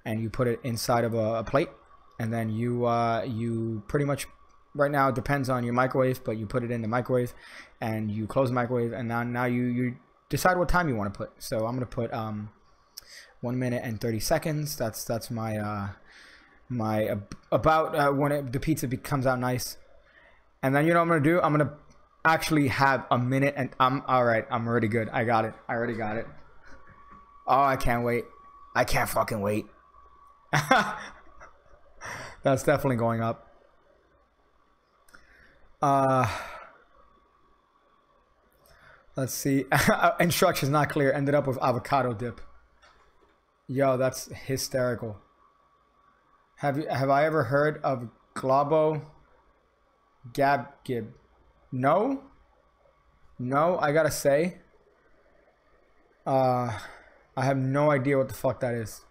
and you put it inside of a plate, and then you pretty much, right now it depends on your microwave, but you put it in the microwave and you close the microwave, and now you decide what time you want to put. So I'm gonna put 1 minute and 30 seconds. That's my about when the pizza comes out nice. And then, you know what I'm gonna do? I'm gonna actually have a minute, and I'm all right. I'm already good. I got it. I already got it. Oh, I can't wait. I can't fucking wait. That's definitely going up. Let's see. Instructions not clear. Ended up with avocado dip. Yo, that's hysterical. Have I ever heard of Globo Gib? No, I gotta say, I have no idea what the fuck that is.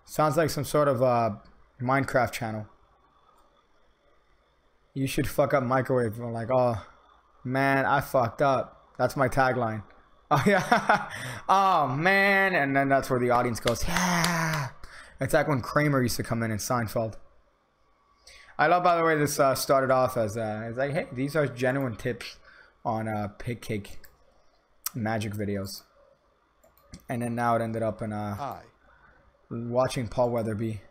Sounds like some sort of Minecraft channel. You should fuck up microwave. I'm like, oh man, I fucked up. That's my tagline. Oh yeah. Oh man, and then that's where the audience goes, yeah. It's like when Kramer used to come in Seinfeld. I love, by the way, this started off as it's like, hey, these are genuine tips on pig cake magic videos, and then now it ended up in watching Paul Weatherby.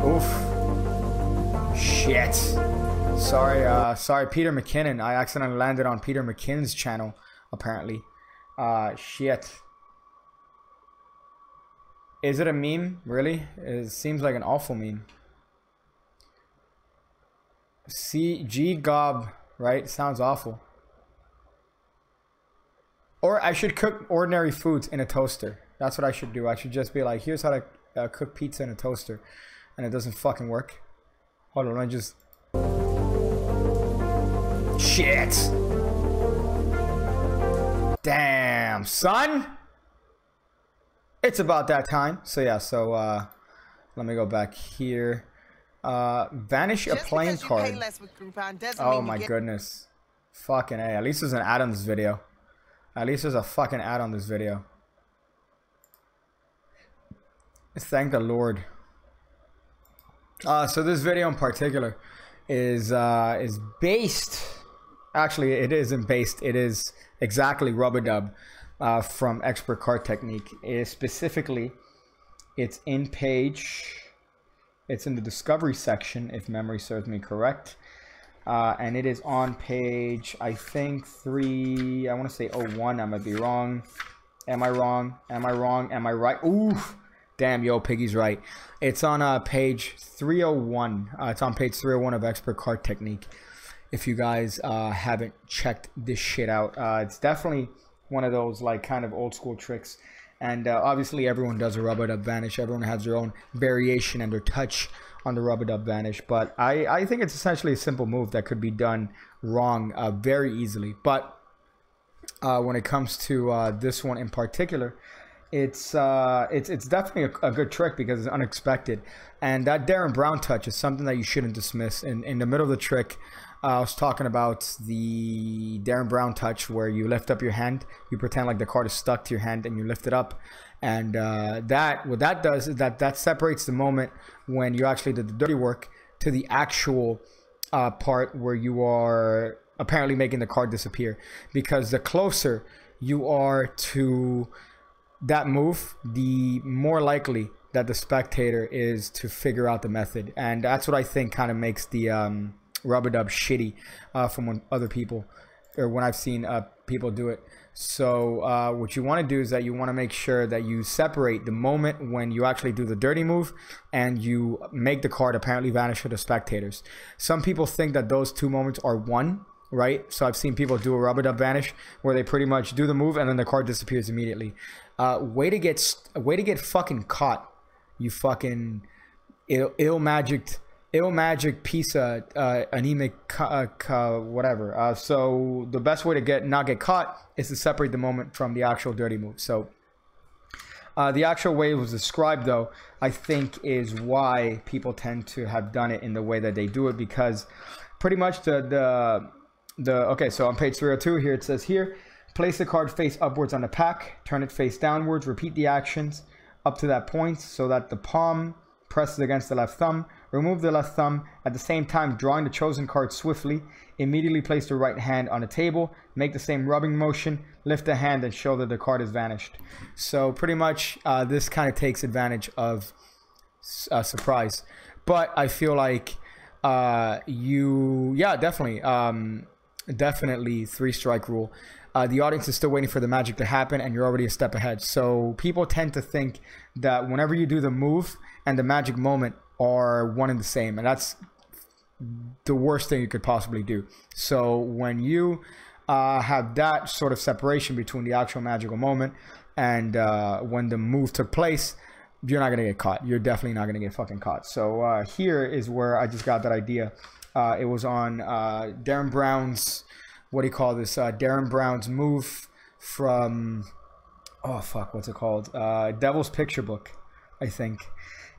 Oof. Shit. Sorry, Peter McKinnon. I accidentally landed on Peter McKinnon's channel, apparently. Shit. Is it a meme? Really? It seems like an awful meme. G Gob, right? Sounds awful. Or I should cook ordinary foods in a toaster. That's what I should do. I should just be like, here's how to cook pizza in a toaster, and it doesn't fucking work. Hold on, I just... Shit! Damn, son! It's about that time. So yeah, let me go back here. Vanish a playing card. Oh my goodness. Fucking A. At least there's an ad on this video. At least there's a fucking ad on this video. Thank the Lord. So this video in particular is based... Actually, it isn't based. It is exactly rub-a-dub from Expert Card Technique. Specifically, it's in the discovery section, if memory serves me correct. And it is on page, I think, 3, I want to say 01. I might be wrong. Am I wrong? Am I wrong? Am I right? Ooh, damn, yo, Piggy's right. It's on page 301. It's on page 301 of Expert Card Technique. If you guys haven't checked this shit out, it's definitely one of those like kind of old school tricks. And obviously everyone does a rub-a-dub vanish. Everyone has their own variation and their touch on the rub-a-dub vanish. But I think it's essentially a simple move that could be done wrong very easily. But when it comes to this one in particular, it's definitely a good trick because it's unexpected. And that Darren Brown touch is something that you shouldn't dismiss. In the middle of the trick, I was talking about the Darren Brown touch where you lift up your hand, you pretend like the card is stuck to your hand, and you lift it up. And what that does is that separates the moment when you actually did the dirty work to the actual part where you are apparently making the card disappear. Because the closer you are to that move, the more likely that the spectator is to figure out the method. And that's what I think kind of makes the rub-a-dub shitty from when other people, or when I've seen people do it. So what you want to do is that you want to make sure that you separate the moment when you actually do the dirty move and you make the card apparently vanish for the spectators. Some people think that those two moments are one, right? So I've seen people do a rub-a-dub vanish where they pretty much do the move and then the card disappears immediately. Way to get fucking caught, you fucking ill magic piece of anemic whatever. So the best way to not get caught is to separate the moment from the actual dirty move. So the actual way it was described, though, I think is why people tend to have done it in the way that they do it, because pretty much okay, so on page 302 here, it says here, place the card face upwards on the pack, turn it face downwards, repeat the actions up to that point so that the palm presses against the left thumb. Remove the left thumb at the same time, drawing the chosen card swiftly. Immediately place the right hand on the table. Make the same rubbing motion. Lift the hand and show that the card is vanished. So pretty much this kind of takes advantage of surprise. But I feel like definitely 3-strike rule. The audience is still waiting for the magic to happen and you're already a step ahead. So people tend to think that whenever you do the move and the magic moment are one and the same, and that's the worst thing you could possibly do. So when you have that sort of separation between the actual magical moment and when the move took place, you're not going to get caught. You're definitely not going to get fucking caught. So here is where I just got that idea. It was on Darren Brown's, what do you call this? Darren Brown's move from, oh fuck, what's it called? Devil's Picture Book, I think.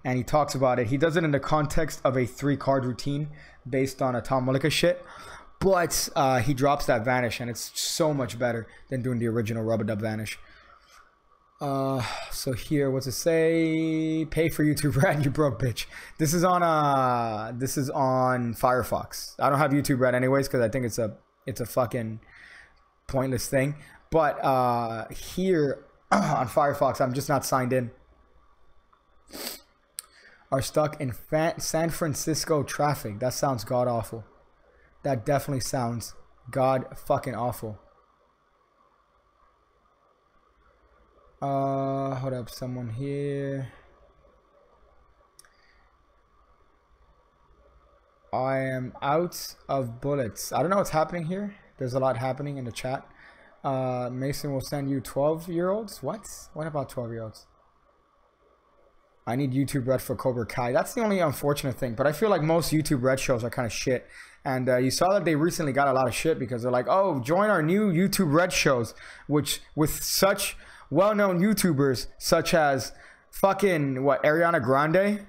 And he talks about it. He does it in the context of a 3-card routine based on a Tom Mullica shit. But he drops that vanish, and it's so much better than doing the original rub-a-dub vanish. So here, what's it say? Pay for YouTube Red, you broke bitch. This is on Firefox. I don't have YouTube Red anyways because I think it's a fucking pointless thing. But here on Firefox, I'm just not signed in. Are stuck in San Francisco traffic. That sounds god awful. That definitely sounds god fucking awful. Hold up, someone here. I am out of bullets. I don't know what's happening here. There's a lot happening in the chat. Mason will send you 12-year-olds. What about 12-year-olds? I need YouTube Red for Cobra Kai. That's the only unfortunate thing. But I feel like most YouTube Red shows are kind of shit. And you saw that they recently got a lot of shit because they're like, oh, join our new YouTube Red shows, which with such well-known YouTubers such as fucking, what, Ariana Grande?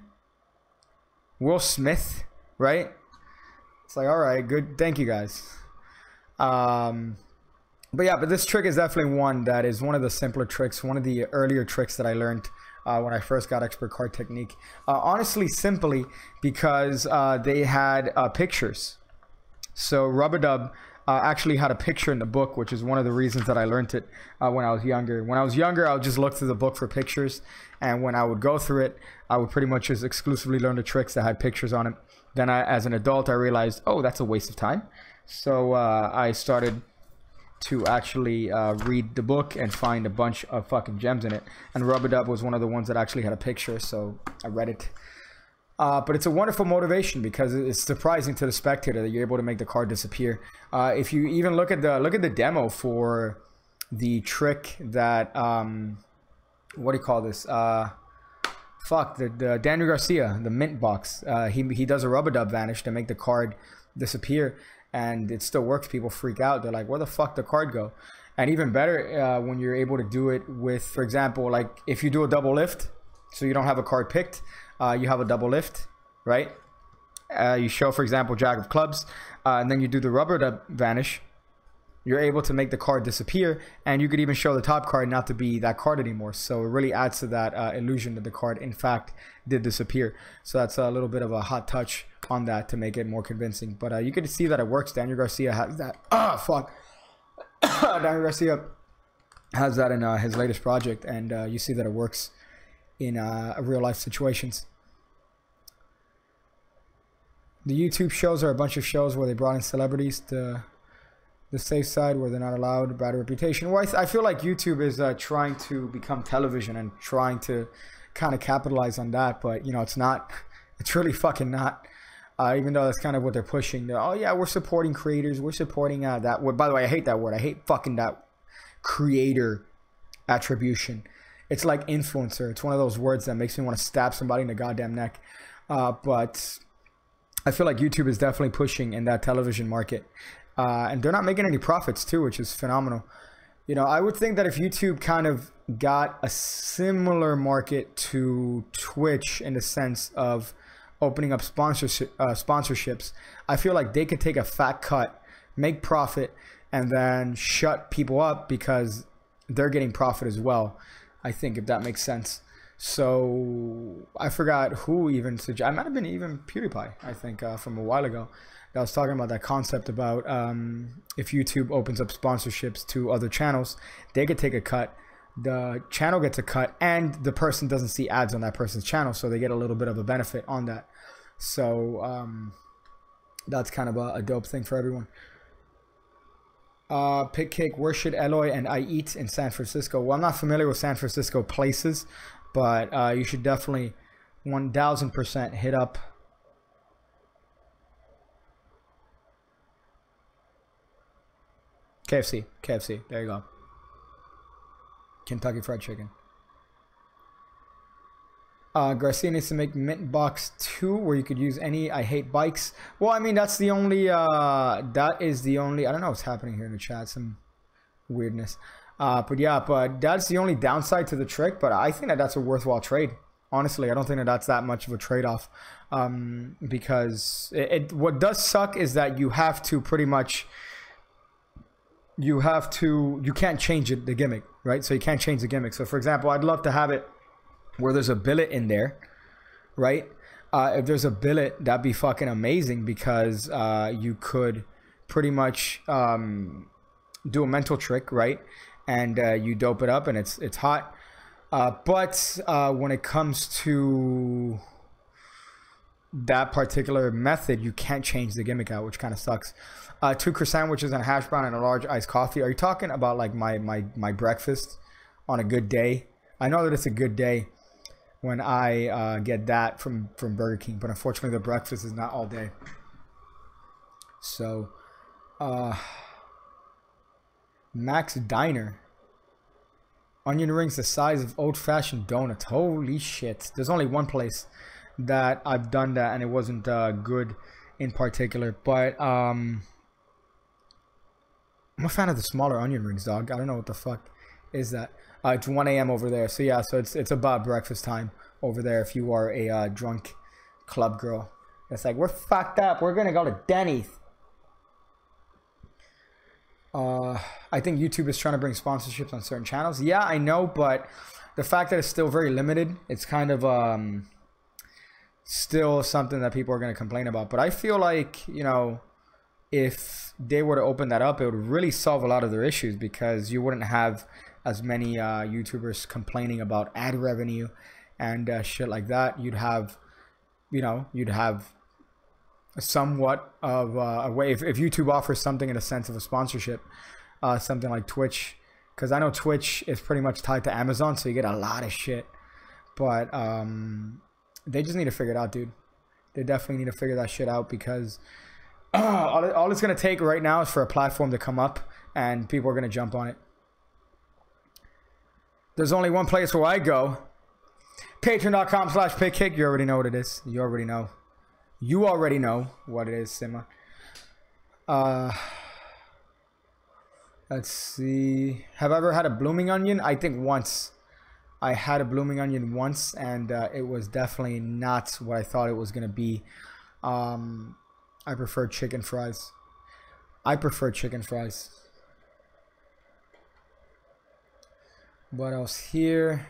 Will Smith, right? It's like, all right, good. Thank you, guys. But yeah, but this trick is definitely one that is one of the simpler tricks, one of the earlier tricks that I learned when I first got Expert Card Technique. Honestly, simply because they had pictures. So Rub-a-Dub actually had a picture in the book, which is one of the reasons that I learned it when I was younger. When I was younger, I would just look through the book for pictures. And when I would go through it, I would pretty much just exclusively learn the tricks that had pictures on it. Then as an adult, I realized, oh, that's a waste of time. So I started to actually read the book and find a bunch of fucking gems in it. And Rub-a-Dub was one of the ones that actually had a picture, so I read it. But it's a wonderful motivation because it's surprising to the spectator that you're able to make the card disappear. If you even look at the demo for the trick that what do you call this? The Daniel Garcia, the mint box. He does a Rub-a-Dub vanish to make the card disappear. And it still works. People freak out. They're like, where the fuck did the card go? And even better, when you're able to do it with, for example, like if you do a double lift, so you don't have a card picked, you have a double lift, right? you show, for example, Jack of Clubs, and then you do the rubber to vanish, you're able to make the card disappear, and you could even show the top card not to be that card anymore. So it really adds to that illusion that the card in fact did disappear. So that's a little bit of a hot touch on that to make it more convincing. But you can see that it works. Daniel Garcia has that. Daniel Garcia has that in his latest project, and you see that it works in real life situations. The YouTube shows are a bunch of shows where they brought in celebrities to the safe side, where they're not allowed, bad reputation. Well, I feel like YouTube is trying to become television and trying to kind of capitalize on that, but you know, it's not. It's really fucking not. Even though that's kind of what they're pushing. They're, oh yeah, we're supporting creators. We're supporting that word. By the way, I hate that word. I hate fucking that creator attribution. It's like influencer. It's one of those words that makes me want to stab somebody in the goddamn neck. But I feel like YouTube is definitely pushing in that television market. And they're not making any profits too, which is phenomenal. You know, I would think that if YouTube kind of got a similar market to Twitch in the sense of opening up sponsorships, I feel like they could take a fat cut, make profit, and then shut people up because they're getting profit as well. I think, if that makes sense. So I forgot who even suggested. I might have been even PewDiePie, I think, from a while ago. I was talking about that concept about if YouTube opens up sponsorships to other channels, they could take a cut. The channel gets a cut, and the person doesn't see ads on that person's channel, so they get a little bit of a benefit on that. So that's kind of a dope thing for everyone. Pick Cake, where should Eloy and I eat in San Francisco? Well, I'm not familiar with San Francisco places, but you should definitely 1000% hit up KFC. There you go. Kentucky Fried Chicken. Garcia needs to make Mint Box 2 where you could use any I hate bikes. Well, I mean, that's the only, that is the only, I don't know what's happening here in the chat, some weirdness. But yeah, but that's the only downside to the trick, but I think that that's a worthwhile trade. Honestly, I don't think that that's that much of a trade-off. Because what does suck is that you have to pretty much, you can't change it, the gimmick, right? So you can't change the gimmick. So for example, I'd love to have it where there's a billet in there, right? If there's a billet, that'd be fucking amazing, because you could pretty much do a mental trick, right? And you dope it up and it's hot. But when it comes to that particular method, you can't change the gimmick out, which kind of sucks. 2 croissant sandwiches and a hash brown and a large iced coffee. Are you talking about like my breakfast on a good day? I know that it's a good day when I get that from Burger King, but unfortunately the breakfast is not all day. So Max Diner, onion rings the size of old-fashioned donuts. Holy shit, there's only one place that I've done that and it wasn't good in particular, but I'm a fan of the smaller onion rings, dog. I don't know what the fuck is that. It's 1 a.m. over there, so yeah, so it's about breakfast time over there if you are a drunk club girl. It's like, we're fucked up, we're gonna go to Denny's. I think YouTube is trying to bring sponsorships on certain channels. Yeah, I know, but the fact that it's still very limited, it's kind of still something that people are going to complain about. But I feel like, you know, if they were to open that up, it would really solve a lot of their issues, because you wouldn't have as many YouTubers complaining about ad revenue and shit like that. You'd have, you know, you'd have somewhat of a way, if YouTube offers something in a sense of a sponsorship, something like Twitch, because I know Twitch is pretty much tied to Amazon, so you get a lot of shit. But they just need to figure it out, dude. They definitely need to figure that shit out, because all it's gonna take right now is for a platform to come up and people are gonna jump on it. There's only one place where I go. Patreon.com/PickKick. You already know what it is. You already know. You already know what it is, Sima. Let's see. Have I ever had a blooming onion? I think once. I had a blooming onion once, and it was definitely not what I thought it was going to be. I prefer chicken fries. I prefer chicken fries. What else here?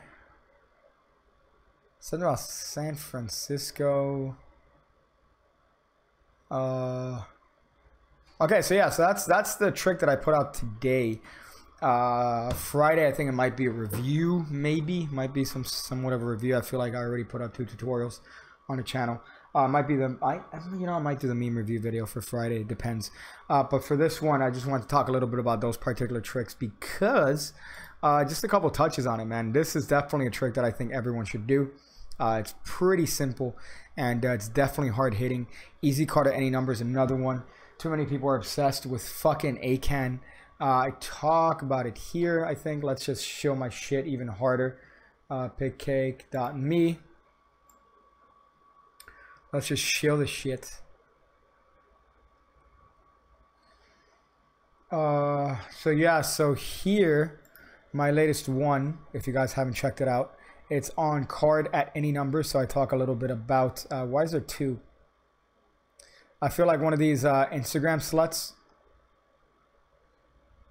Something about San Francisco. Okay, so yeah, so that's the trick that I put out today. Friday, I think it might be a review, maybe. Might be somewhat of a review. I feel like I already put out 2 tutorials on the channel. Might be I might do the meme review video for Friday. It depends. But for this one, I just want to talk a little bit about those particular tricks because just a couple touches on it, man. This is definitely a trick that I think everyone should do. It's pretty simple and it's definitely hard hitting. Easy card at any number is another one. Too many people are obsessed with fucking ACAN. I talk about it here, I think. Let's just show my shit even harder. Pickcake.me. Let's just show the shit. So yeah, so here, my latest one, if you guys haven't checked it out, it's on card at any number. So I talk a little bit about, why is there 2? I feel like one of these Instagram sluts.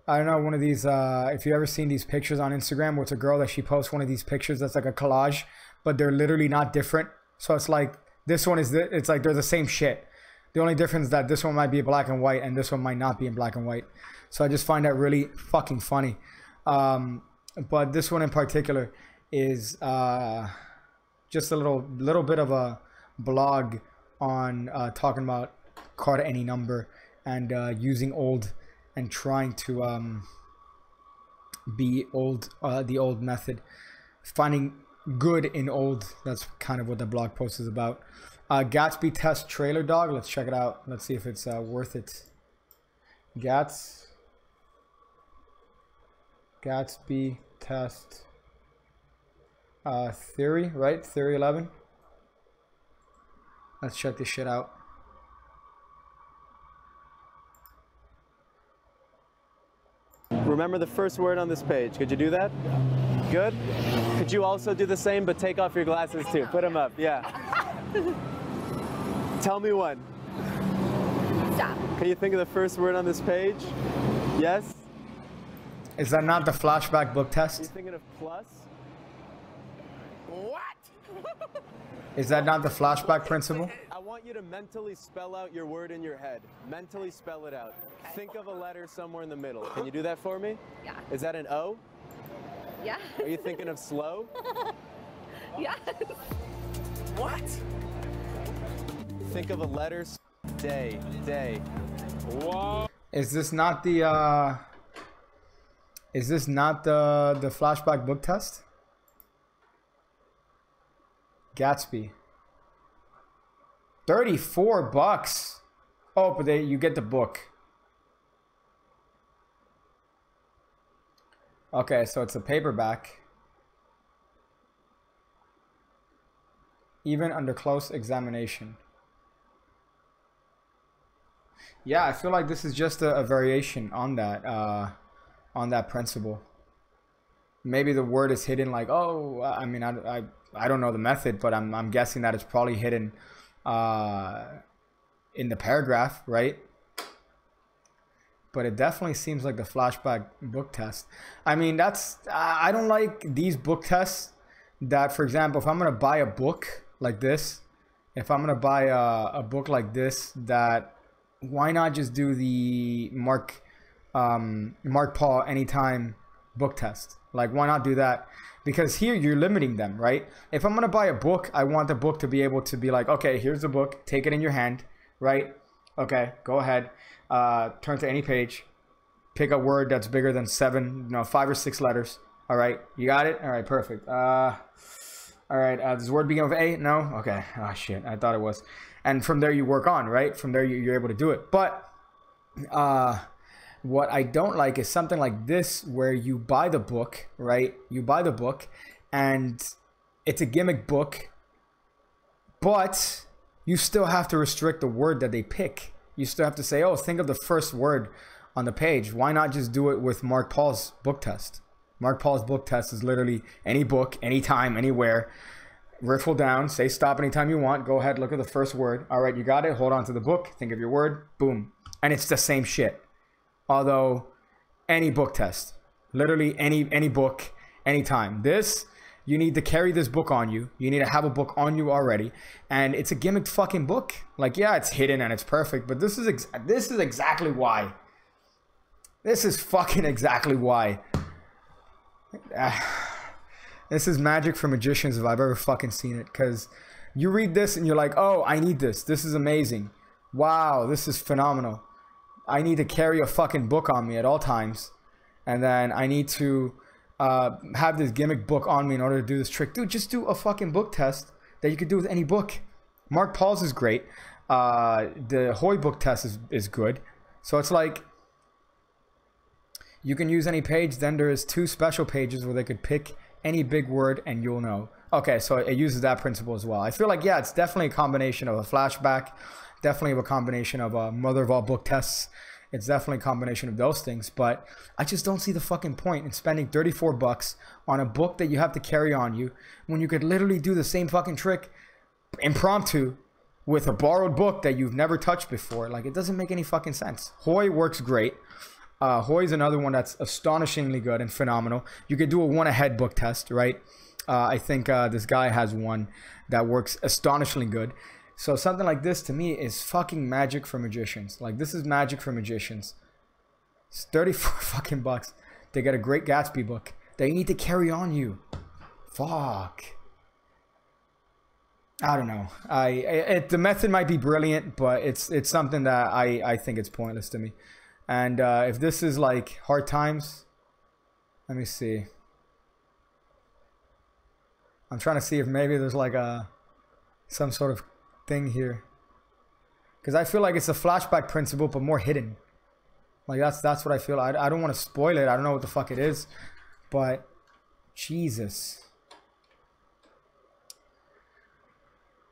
I don't know, one of these, if you ever seen these pictures on Instagram where it's a girl that she posts one of these pictures that's like a collage, but they're literally not different. So it's like, this one is, it's like they're the same shit. The only difference is that this one might be black and white and this one might not be in black and white. So I just find that really fucking funny. But this one in particular is just a little bit of a blog on talking about card at any number and using old and trying to be old, the old method, finding good in old. That's kind of what the blog post is about. Gatsby test trailer dog. Let's check it out. Let's see if it's worth it. Gatsby test theory, right? Theory 11. Let's check this shit out.
Remember the first word on this page. Could you do that? Good? Could you also do the same, but take off your glasses too? Put them up, yeah. Tell me one.
Stop.
Can you think of the first word on this page? Yes?
Is that not the flashback book test?
Are you thinking of plus?
What?
Is that not the flashback principle?
I want you to mentally spell out your word in your head. Mentally spell it out. Okay. Think of a letter somewhere in the middle. Can you do that for me?
Yeah.
Is that an O?
Yeah.
Are you thinking of slow?
Yes.
What? Think of a letter. Day. Whoa.
Is this not the flashback book test? Gatsby. $34. Oh, but you get the book. Okay, so it's a paperback. Even under close examination. Yeah, I feel like this is just a variation on that principle. Maybe the word is hidden, like, oh, I mean, I don't know the method, but I'm guessing that it's probably hidden in the paragraph, right? But it definitely seems like the flashback book test. I mean, that's I don't like these book tests that, for example, if I'm gonna buy a book like this, if I'm gonna buy a book like this, that why not just do the Mark Paul anytime book test? Like, why not do that? Because here you're limiting them, right? If I'm gonna buy a book, I want the book to be able to be like, okay, here's the book, take it in your hand, right? Okay, go ahead, turn to any page, pick a word that's bigger than 5 or 6 letters. All right, you got it? All right, perfect. All right, does the word begin with A? No? Okay, oh shit, I thought it was. And from there you work on, right? From there you're able to do it. But what I don't like is something like this, where you buy the book, right? You buy the book and it's a gimmick book, but you still have to restrict the word that they pick. You still have to say, oh, think of the first word on the page. Why not just do it with Mark Paul's book test? Mark Paul's book test is literally any book, anytime, anywhere. riffle down, say stop anytime you want. Go ahead, look at the first word. All right, you got it. Hold on to the book. Think of your word. Boom. And it's the same shit. Although, any book test. Literally any book, anytime. This, you need to carry this book on you. You need to have a book on you already. And it's a gimmicked fucking book. Like, yeah, it's hidden and it's perfect. But this is exactly why. This is fucking exactly why. This is magic for magicians if I've ever fucking seen it. Because you read this and you're like, oh, I need this. This is amazing. Wow, this is phenomenal. I need to carry a fucking book on me at all times. And then I need to have this gimmick book on me in order to do this trick. Dude, just do a fucking book test that you could do with any book. Mark Paul's is great. The Hoy book test is good. So it's like, you can use any page. Then there's 2 special pages where they could pick any big word and you'll know. Okay, so it uses that principle as well. I feel like, yeah, it's definitely a combination of a flashback, definitely of a combination of a mother of all book tests. It's definitely a combination of those things, but I just don't see the fucking point in spending 34 bucks on a book that you have to carry on you when you could literally do the same fucking trick impromptu with a borrowed book that you've never touched before. Like, it doesn't make any fucking sense. Hoy works great. Hoy's another one that's astonishingly good and phenomenal. You could do a one ahead book test, right? I think this guy has one that works astonishingly good. So something like this to me is fucking magic for magicians. Like, this is magic for magicians. It's 34 fucking bucks to get a great Gatsby book that you need to carry on you. Fuck. I don't know. The method might be brilliant, but it's something that I think it's pointless to me. And if this is like hard times, let me see. I'm trying to see if maybe there's like some sort of thing here, because I feel like it's a flashback principle but more hidden. Like, that's what I feel. I don't want to spoil it. I don't know what the fuck it is, but Jesus.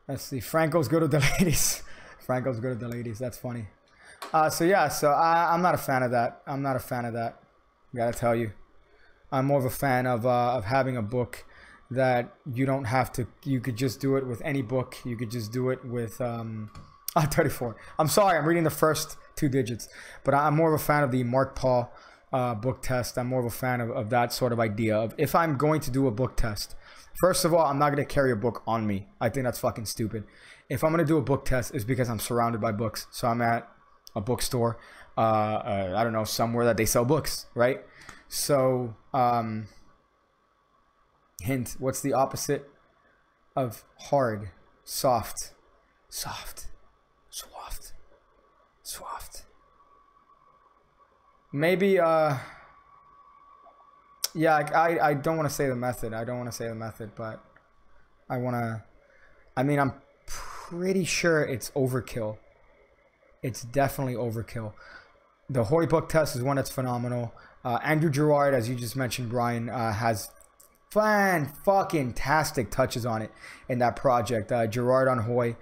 Let's see. Franco's good with the ladies. Franco's good with the ladies. That's funny. So yeah, so I'm not a fan of that. I'm not a fan of that. Gotta tell you, I'm more of a fan of having a book that you don't have to. You could just do it with any book. You could just do it with 34. I'm sorry, I'm reading the first 2 digits, but I'm more of a fan of the Mark Paul book test. I'm more of a fan of that sort of idea of, if I'm going to do a book test, first of all, I'm not going to carry a book on me. I think that's fucking stupid. If I'm going to do a book test, it's because I'm surrounded by books. So I'm at a bookstore, I don't know, somewhere that they sell books, right? So, hint, what's the opposite of hard? Soft. Soft. Soft. Soft. Maybe, yeah, I don't want to say the method. I don't want to say the method, but I mean, I'm pretty sure it's overkill. It's definitely overkill. The Hoy book test is one that's phenomenal. Andrew Gerard, as you just mentioned, Brian, has fucking-tastic touches on it in that project. Gerard on Hoy.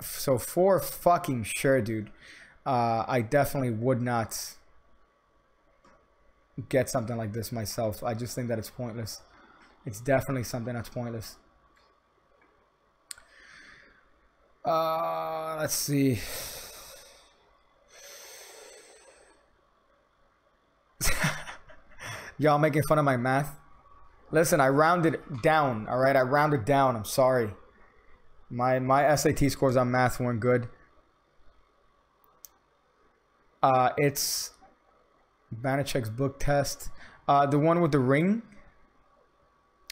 So for fucking sure, dude, I definitely would not get something like this myself. I just think that it's pointless. It's definitely something that's pointless. Let's see. Y'all making fun of my math? Listen, I rounded down, all right? I rounded down. I'm sorry. My SAT scores on math weren't good. It's Banachek's book test. The one with the ring.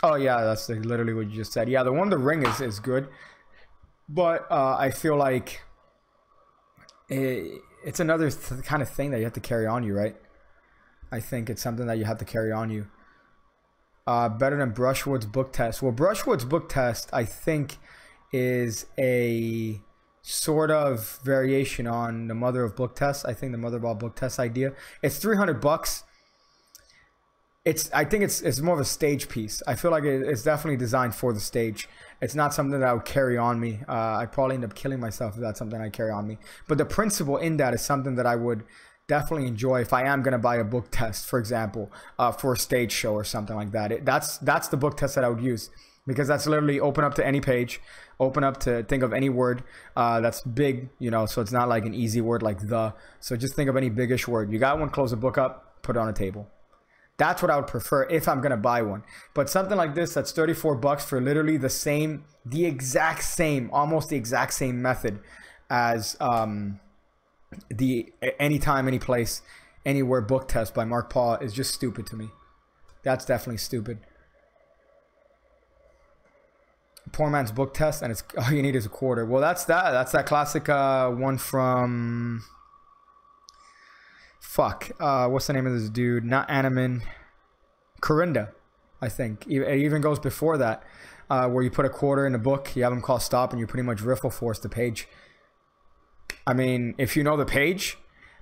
Oh yeah, that's literally what you just said. Yeah, the one with the ring is good. But I feel like it's another kind of thing that you have to carry on you, right? I think it's something that you have to carry on you. Better than Brushwood's book test. Well, Brushwood's book test, I think, is a sort of variation on the mother of book tests. I think the mother of all book tests idea. It's $300. I think it's more of a stage piece. I feel like it's definitely designed for the stage. It's not something that I would carry on me. I'd probably end up killing myself if that's something I carry on me. But the principle in that is something that I would definitely enjoy if I am going to buy a book test, for example, for a stage show or something like that. That's the book test that I would use. because that's literally open up to any page, open up to think of any word that's big, you know, so it's not like an easy word like the. So just think of any biggish word. You got one, close the book up, put it on a table. That's what I would prefer if I'm going to buy one. But something like this that's $34 for literally the same, the exact same, almost the exact same method as the Anytime, Any Place, Anywhere book test by Mark Paul is just stupid to me. That's definitely stupid. Poor man's book test, and it's all you need is a quarter. Well, that's that. That's that classic one from... Fuck. What's the name of this dude? Not Animan. Corinda, I think. It even goes before that, where you put a quarter in a book, you have them call stop, and you pretty much riffle force the page. I mean, if you know the page,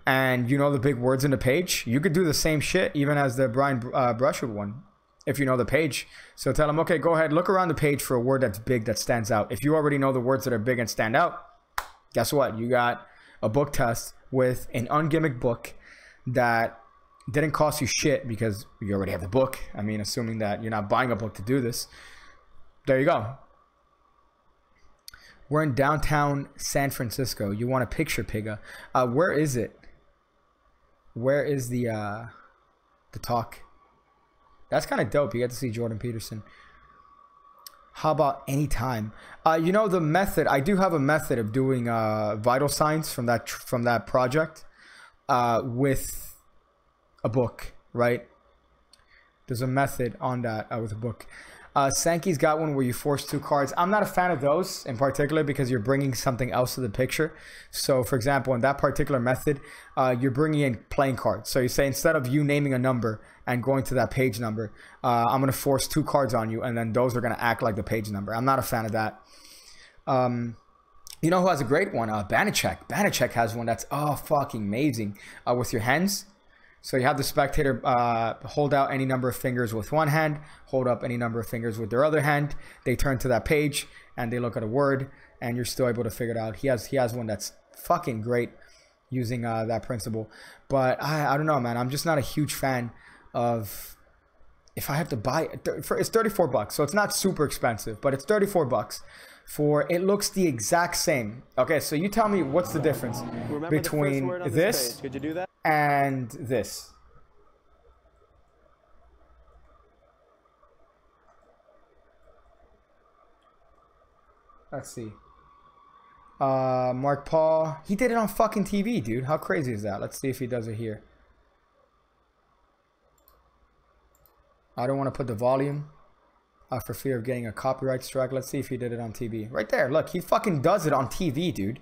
and you know the big words in the page, you could do the same shit, even as the Brian Brushwood one, if you know the page. So tell them, okay, go ahead, look around the page for a word that's big, that stands out. If you already know the words that are big and stand out, guess what? You got a book test with an ungimmicked book that didn't cost you shit because you already have the book. I mean, assuming that you're not buying a book to do this. There you go. We're in downtown San Francisco. You want a picture, Pigga? Where is it? Where is the talk? That's kind of dope. You get to see Jordan Peterson. How about Anytime? You know the method. I do have a method of doing vital signs from that project with a book, right? There's a method on that with a book. Sankey's got one where you force 2 cards. I'm not a fan of those in particular because you're bringing something else to the picture. So, for example, in that particular method, you're bringing in playing cards. So you say, instead of you naming a number and going to that page number, I'm going to force 2 cards on you, and then those are going to act like the page number. I'm not a fan of that. You know who has a great one? Banachek. Banachek has one that's fucking amazing with your hands. So you have the spectator hold out any number of fingers with one hand, hold up any number of fingers with their other hand. They turn to that page and they look at a word, and you're still able to figure it out. He has one that's fucking great using that principle. But I don't know, man. I'm just not a huge fan of, if I have to buy it, it's $34, so it's not super expensive, but it's $34 for, it looks the exact same. Okay, so you tell me what's the difference between this
Could you do that?
and this. Let's see. Mark Paul, he did it on fucking TV, dude. How crazy is that? Let's see if he does it here. I don't want to put the volume for fear of getting a copyright strike. Let's see if he did it on TV. Right there, look, he fucking does it on TV, dude.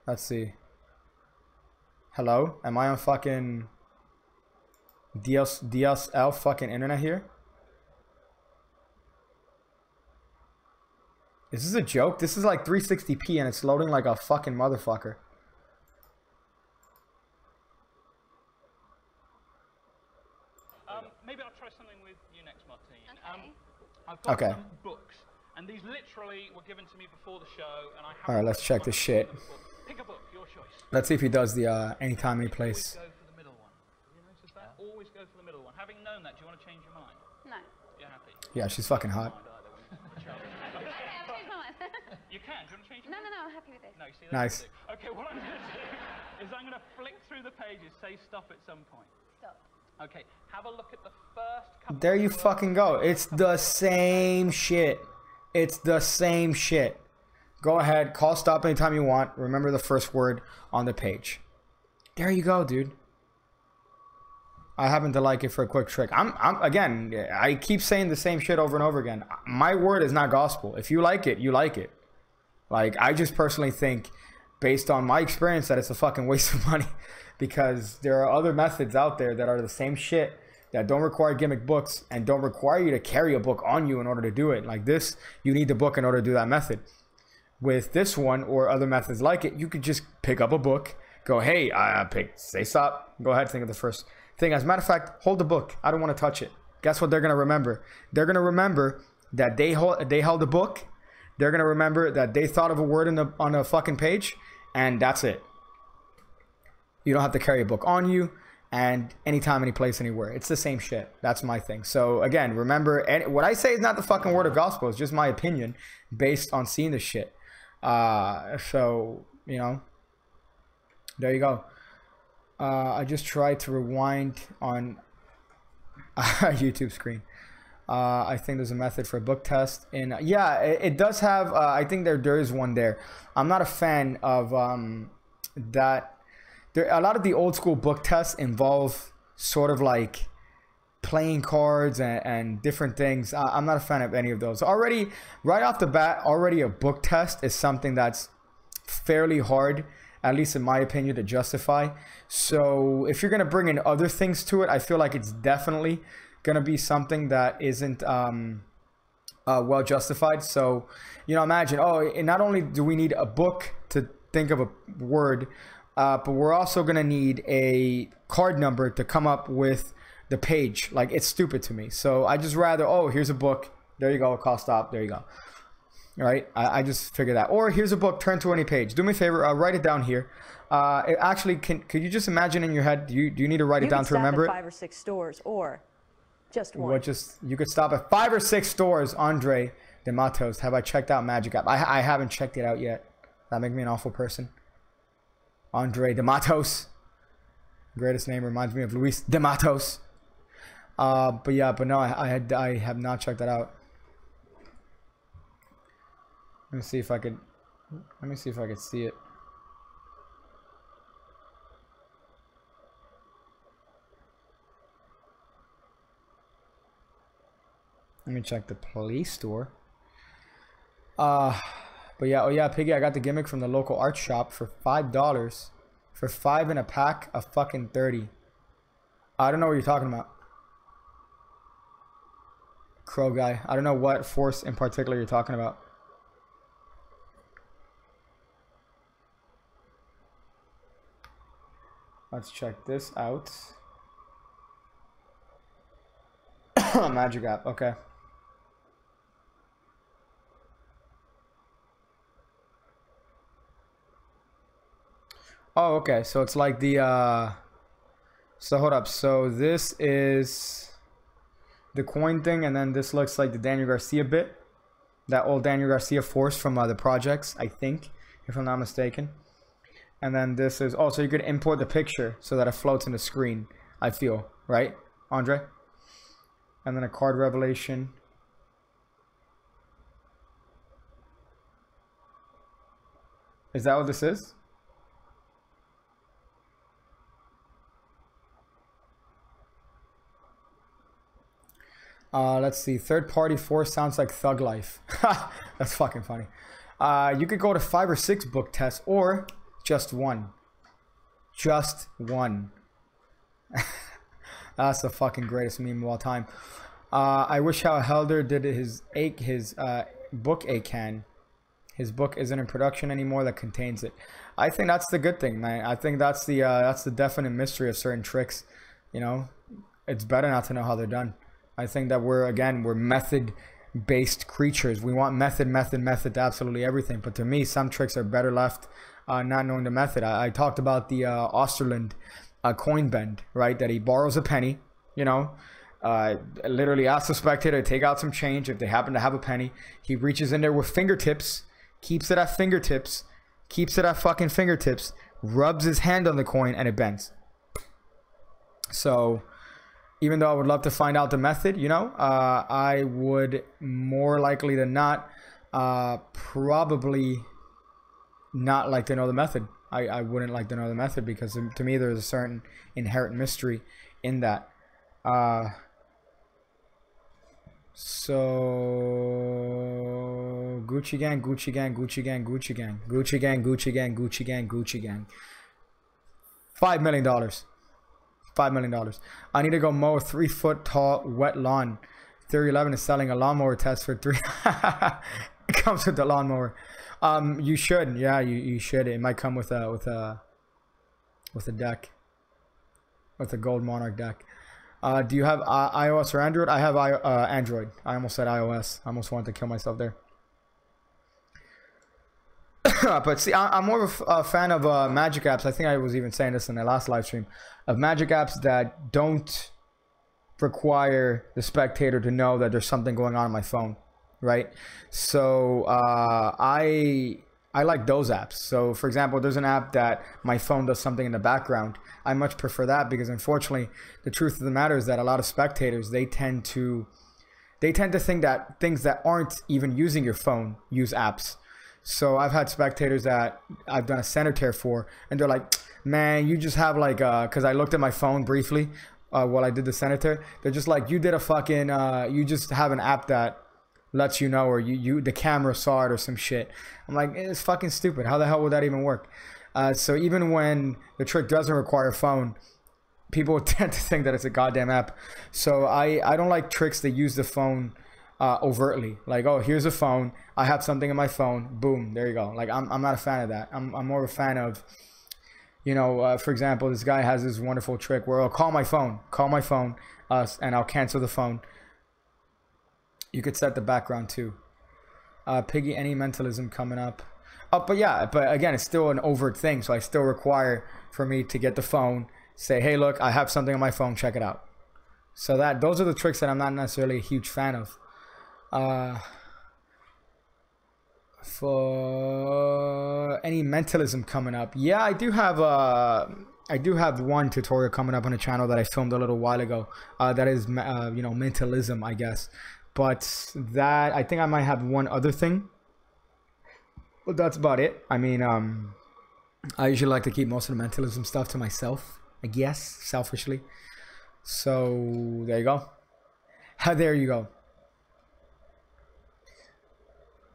Let's see. Hello? Am I on fucking DSL fucking internet here? Is this a joke? This is like 360p and it's loading like a fucking motherfucker.
Maybe I'll try something with you next, Martien.
Okay.
I've got some books, and these literally were given to me before the show, and I haven't.
Alright, let's check this shit.
Pick a book, your choice.
Let's see if he does the Anytime, Any Place.
Always go for the middle one. You notice that? Always go for the middle one. Having known that, do you want to change your mind?
No.
You're happy?
Yeah, she's fucking hot.
You can. Do you want to change your mind?
No, I'm happy with this.
No, you see,
nice.
Okay, what I'm going to do is I'm going to flick through the pages, say stop at some point.
Stop.
Okay, have a look at the first couple.
There you fucking go. It's the same shit. It's the same shit. Go ahead, call stop anytime you want. Remember the first word on the page. There you go, dude. I happen to like it for a quick trick. Again, I keep saying the same shit over and over again. My word is not gospel. If you like it, you like it. Like, I just personally think, based on my experience, that it's a fucking waste of money. Because there are other methods out there that are the same shit, that don't require gimmick books and don't require you to carry a book on you in order to do it. Like this, you need the book in order to do that method. With this one or other methods like it, you could just pick up a book, go, hey, say stop, go ahead, think of the first thing. As a matter of fact, hold the book. I don't want to touch it. Guess what they're going to remember? They're going to remember that they held the book. They're going to remember that they thought of a word on a fucking page, and that's it. You don't have to carry a book on you. and anytime, any place, anywhere. It's the same shit. That's my thing. So again, remember, what I say is not the fucking word of gospel. It's just my opinion based on seeing the shit. So, you know, there you go. I just tried to rewind on a YouTube screen. I think there's a method for a book test. And yeah, it does have, I think there is one there. I'm not a fan of that. A lot of the old school book tests involve sort of like playing cards and different things. I'm not a fan of any of those. Already, right off the bat, already a book test is something that's fairly hard, at least in my opinion, to justify. So if you're going to bring in other things to it, I feel like it's definitely going to be something that isn't well justified. So, you know, imagine, and not only do we need a book to think of a word, but we're also going to need a card number to come up with the page. Like, it's stupid to me. So I just rather, here's a book. There you go. Call stop. There you go. All right. I just figured that. Or here's a book. Turn to any page. Do me a favor. Write it down here. Actually, could you just imagine in your head? Do you need to write it down to remember it?
5 or 6 stores, or just one.
You could stop at 5 or 6 stores. Andre de Matos. Have I checked out Magic App? I haven't checked it out yet. That make me an awful person. Andre de Matos. Greatest name, reminds me of Luis de Matos. But no, I have not checked that out. Let me see if I could see it. Let me check the Play Store. But yeah, Piggy, I got the gimmick from the local art shop for $5. For 5 in a pack of fucking 30. I don't know what you're talking about. Crow guy. I don't know what force in particular you're talking about. Let's check this out. Magic App, okay. Oh, okay. So it's like the so hold up. So this is the coin thing, and then this looks like the Daniel Garcia bit. That old Daniel Garcia force from the projects, I think, if I'm not mistaken. And then this is so you could import the picture so that it floats in the screen, I feel, right, Andre? And then a card revelation. Is that what this is? Let's see. Third-party force sounds like Thug Life. That's fucking funny. You could go to 5 or 6 book tests, or just one. Just one. That's the fucking greatest meme of all time. I wish how Helder did his book ACAN. His book isn't in production anymore that contains it. I think that's the good thing, man. I think that's the definite mystery of certain tricks. You know, it's better not to know how they're done. I think that we're method-based creatures. We want method to absolutely everything. But to me, some tricks are better left not knowing the method. I talked about the Osterland coin bend, right? That he borrows a penny, you know, literally asks the spectator to take out some change if they happen to have a penny. He reaches in there with fingertips, keeps it at fingertips, fucking fingertips, rubs his hand on the coin, and it bends. So even though I would love to find out the method, you know, I would more likely than not probably not like to know the method. I wouldn't like to know the method because to me there's a certain inherent mystery in that. So Gucci gang, Gucci gang, Gucci gang, Gucci gang, Gucci gang, Gucci gang, Gucci gang, Gucci gang. $5 million. $5 million. I need to go mow a 3-foot tall wet lawn. Theory 11 is selling a lawnmower test for 3. It comes with the lawnmower. You should, yeah, you should. It might come with a deck, with a gold monarch deck. Do you have iOS or Android? I have Android. I almost said iOS. I almost wanted to kill myself there. But see, I'm more of a fan of magic apps. I think I was even saying this in the last live stream, of magic apps that don't require the spectator to know that there's something going on my phone, right? So I like those apps. So for example, there's an app that my phone does something in the background. I much prefer that because unfortunately, the truth of the matter is that a lot of spectators, they tend to think that things that aren't even using your phone use apps. So I've had spectators that I've done a center tear for, and they're like, man, you just have like, because I looked at my phone briefly while I did the center tear. They're just like, you did a fucking, you just have an app that lets you know, or the camera saw it or some shit. I'm like, it's fucking stupid. How the hell would that even work? So even when the trick doesn't require a phone, people tend to think that it's a goddamn app. So I don't like tricks that use the phone overtly. Like, oh, here's a phone. I have something in my phone. Boom, there you go. Like, I'm not a fan of that. I'm more of a fan of, you know, for example, this guy has this wonderful trick where I'll call my phone, and I'll cancel the phone. You could set the background too. Piggy, any mentalism coming up? But yeah, but again, it's still an overt thing. So I still require for me to get the phone, say, hey, look, I have something on my phone, check it out. So those are the tricks that I'm not necessarily a huge fan of. For any mentalism coming up, yeah, I do have one tutorial coming up on the channel that I filmed a little while ago. That is, you know, mentalism, I guess. But that, I think I might have one other thing. But that's about it. I mean, I usually like to keep most of the mentalism stuff to myself, I guess, selfishly. So there you go. There you go.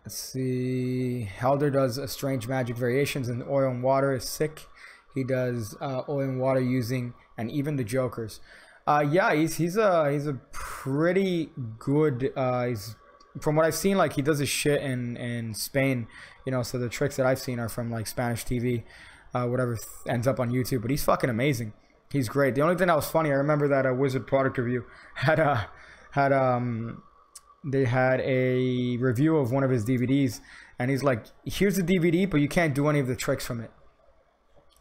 Let's see. Helder does a strange magic variations in oil and water. Is sick. He does oil and water using, and even the jokers. Yeah, he's a pretty good. He's, from what I've seen, like, he does his shit in Spain. You know, so the tricks that I've seen are from like Spanish TV, whatever ends up on YouTube. But he's fucking amazing. He's great. The only thing that was funny, I remember that a Wizard product review they had a review of one of his DVDs, and he's like, here's the DVD, but you can't do any of the tricks from it.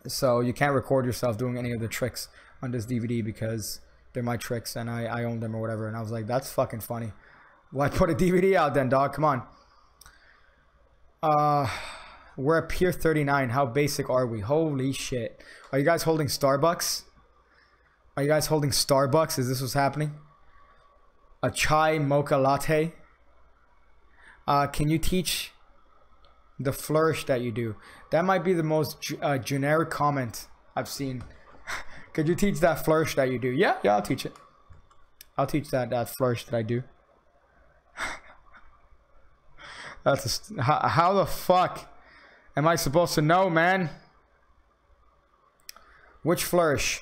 So you can't record yourself doing any of the tricks on this DVD because they're my tricks and I own them or whatever. And I was like, that's fucking funny. Why put a DVD out then, dog? Come on. We're at Pier 39. How basic are we? Holy shit. Are you guys holding Starbucks? Are you guys holding Starbucks? Is this what's happening? A chai mocha latte? Can you teach the flourish that you do? That might be the most generic comment I've seen. Could you teach that flourish that you do? Yeah, I'll teach it. I'll teach that flourish that I do. That's how the fuck am I supposed to know, man? Which flourish?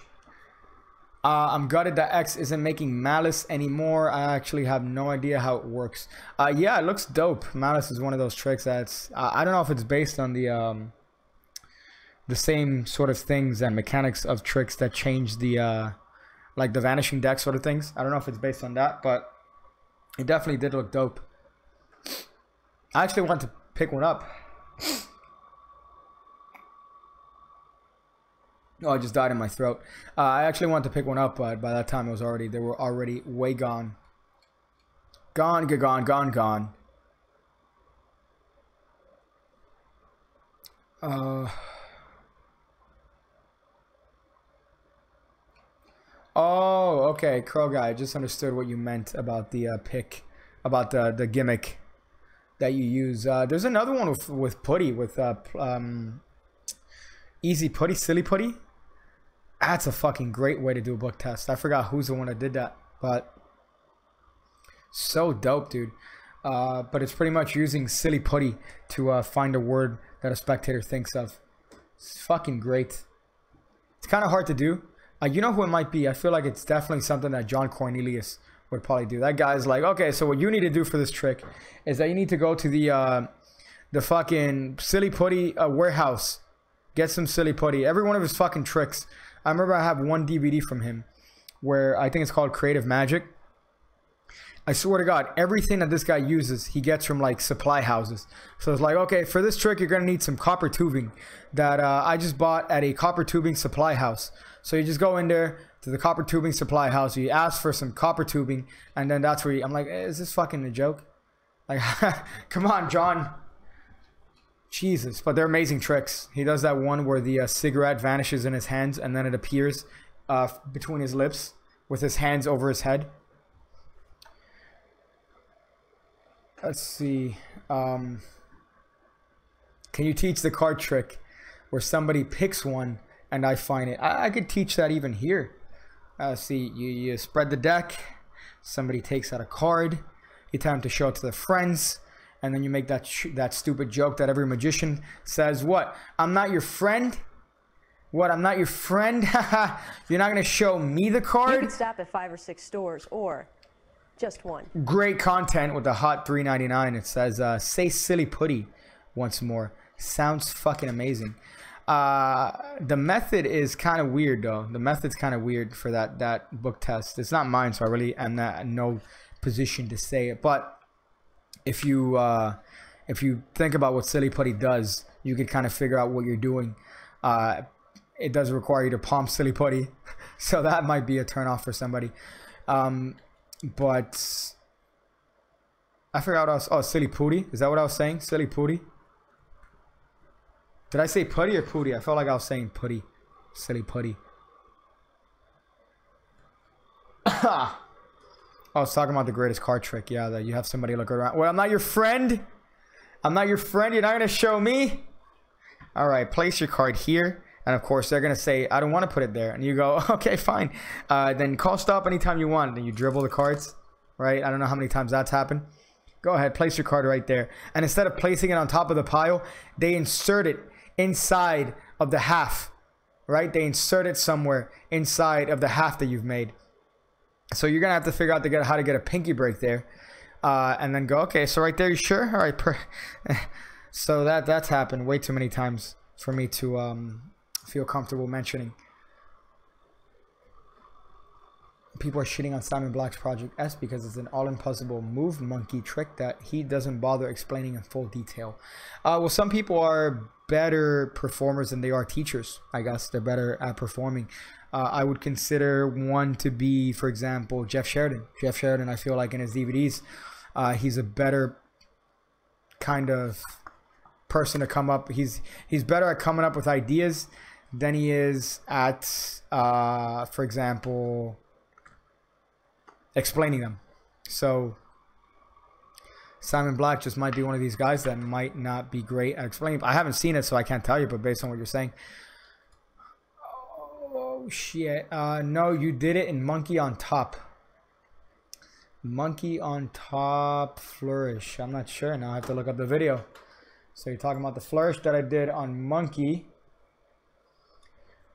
I'm gutted that X isn't making Malice anymore. I actually have no idea how it works. Yeah, it looks dope. Malice is one of those tricks that's I don't know if it's based on the same sort of things and mechanics of tricks that change the like the vanishing deck sort of things. I don't know if it's based on that, but it definitely did look dope. I actually want to pick one up. Oh, I just died in my throat. I actually wanted to pick one up, but by that time they were already way gone. Gone. Oh, okay, Crow Guy. I just understood what you meant about the pick, about the gimmick that you use. There's another one with putty, with easy putty, silly putty. That's a fucking great way to do a book test. I forgot who's the one that did that, but so dope, dude. But it's pretty much using silly putty to find a word that a spectator thinks of. It's fucking great. It's kind of hard to do. You know who it might be? I feel like it's definitely something that John Cornelius would probably do. That guy's like, okay, so what you need to do for this trick is that you need to go to the fucking silly putty warehouse. Get some silly putty. Every one of his fucking tricks. I remember I have one DVD from him where I think it's called Creative Magic. I swear to God, everything that this guy uses, he gets from like supply houses. So it's like, okay, for this trick, you're going to need some copper tubing that I just bought at a copper tubing supply house. So you just go in there to the copper tubing supply house, you ask for some copper tubing, and then that's where I'm like, is this fucking a joke? Like, come on, John. Jesus, but they're amazing tricks. He does that one where the cigarette vanishes in his hands and then it appears between his lips with his hands over his head. Let's see. Can you teach the card trick where somebody picks one and I find it? I could teach that even here. See, you spread the deck. Somebody takes out a card. You tell them to show it to their friends. And then you make that stupid joke that every magician says. What? I'm not your friend? What? I'm not your friend? You're not going to show me the card?
You could stop at 5 or 6 stores or just one.
Great content with the hot $3.99. It says, say silly putty once more. Sounds fucking amazing. The method is kind of weird, though. The method's kind of weird for that book test. It's not mine, so I really am not in no position to say it. But if you think about what silly putty does, you can kind of figure out what you're doing. It does require you to palm silly putty, so that might be a turnoff for somebody. But I forgot what I was. Oh, silly putty. Is that what I was saying? Silly putty. Did I say putty or putty? I felt like I was saying putty. Silly putty. I was talking about the greatest card trick. Yeah, that you have somebody look around. Well, I'm not your friend. I'm not your friend. You're not going to show me. All right, place your card here. And of course, they're going to say, I don't want to put it there. And you go, okay, fine. Then call stop anytime you want. Then you dribble the cards, right? I don't know how many times that's happened. Go ahead, place your card right there. And instead of placing it on top of the pile, they insert it inside of the half, right? They insert it somewhere inside of the half that you've made. So you're going to have to figure out how to get a pinky break there. And then go, okay, so right there, you sure? All right. So that's happened way too many times for me to feel comfortable mentioning. People are shitting on Simon Black's Project S because it's an all-impossible move monkey trick that he doesn't bother explaining in full detail. Well, some people are better performers than they are teachers. I guess they're better at performing. I would consider one to be, for example, Jeff Sheridan. Jeff Sheridan, I feel like in his DVDs, he's a better kind of person to come up. He's better at coming up with ideas than he is at, for example, explaining them. So Simon Black just might be one of these guys that might not be great at explaining. I haven't seen it, so I can't tell you, but based on what you're saying. Oh, shit. No, you did it in Monkey on Top. Monkey on Top Flourish. I'm not sure. Now I have to look up the video. So you're talking about the flourish that I did on Monkey.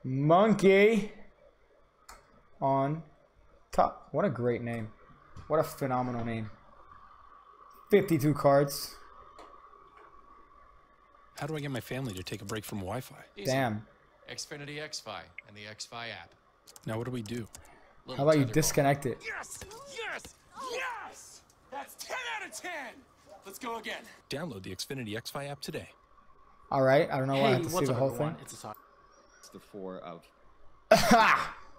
Monkey on Top. What a great name. What a phenomenal name. 52 cards.
How do I get my family to take a break from Wi-Fi?
Damn.
Xfinity XFi and the XFi app.
Now what do we do?
How about you disconnect it?
Yes! Yes! Yes! That's 10 out of 10! Let's go again.
Download the Xfinity XFi app today.
All right. I don't know why I have to see the whole thing.
It's the 4 of...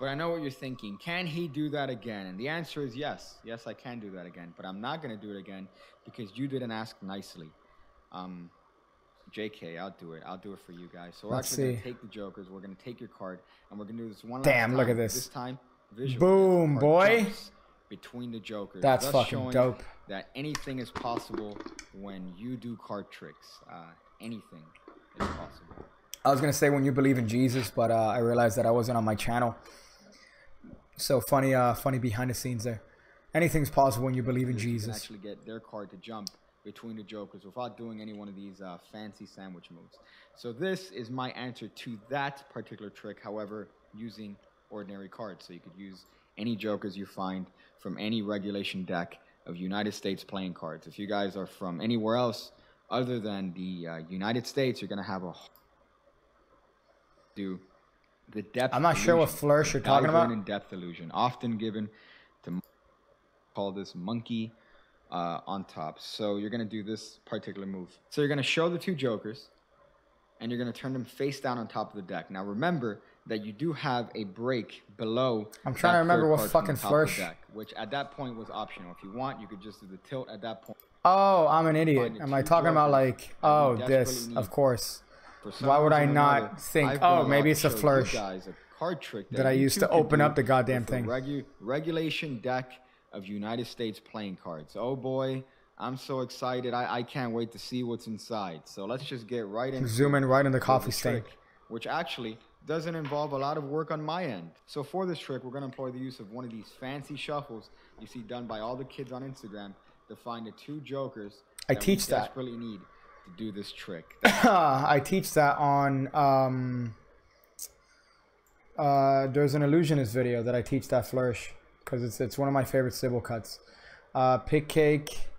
But I know what you're thinking. Can he do that again? And the answer is yes. Yes, I can do that again. But I'm not going to do it again because you didn't ask nicely. JK, I'll do it. I'll do it for you guys. So we're actually going to take the jokers. We're going to take your card. And we're going to do this one last time.
Damn, look at this.
This time, visually.
Boom, boy.
Between the jokers.
That's fucking dope.
That anything is possible when you do card tricks. Anything is possible.
I was going to say when you believe in Jesus, but I realized that I wasn't on my channel. So funny behind the scenes there. Anything's possible when you believe in Jesus.
You can actually get their card to jump between the jokers without doing any one of these fancy sandwich moves. So this is my answer to that particular trick, however, using ordinary cards. So you could use any jokers you find from any regulation deck of United States playing cards. If you guys are from anywhere else other than the United States, you're going to have a... do the depth.
I'm not sure what flourish you're talking about.
In depth illusion, often given to call this monkey on top. So you're going to do this particular move. So you're going to show the two jokers, and you're going to turn them face down on top of the deck. Now remember that you do have a break below.
I'm trying to remember what fucking flourish.
Deck, which at that point was optional. If you want, you could just do the tilt at that point.
Oh, I'm an idiot. Am I talking about like, oh, this, of course. Why would I not think, oh, maybe it's a flourish
card trick
that I used to open up the goddamn thing.
Regulation deck of United States playing cards. Oh boy, I'm so excited. I can't wait to see what's inside. So let's just get right into
zoom in right in the coffee stain,
which actually doesn't involve a lot of work on my end. So for this trick, we're going to employ the use of one of these fancy shuffles you see done by all the kids on Instagram to find the two jokers
I teach that.
Desperately need to do this trick.
I teach that on there's an illusionist video that I teach that flourish because it's one of my favorite Sybil cuts. Pick cake,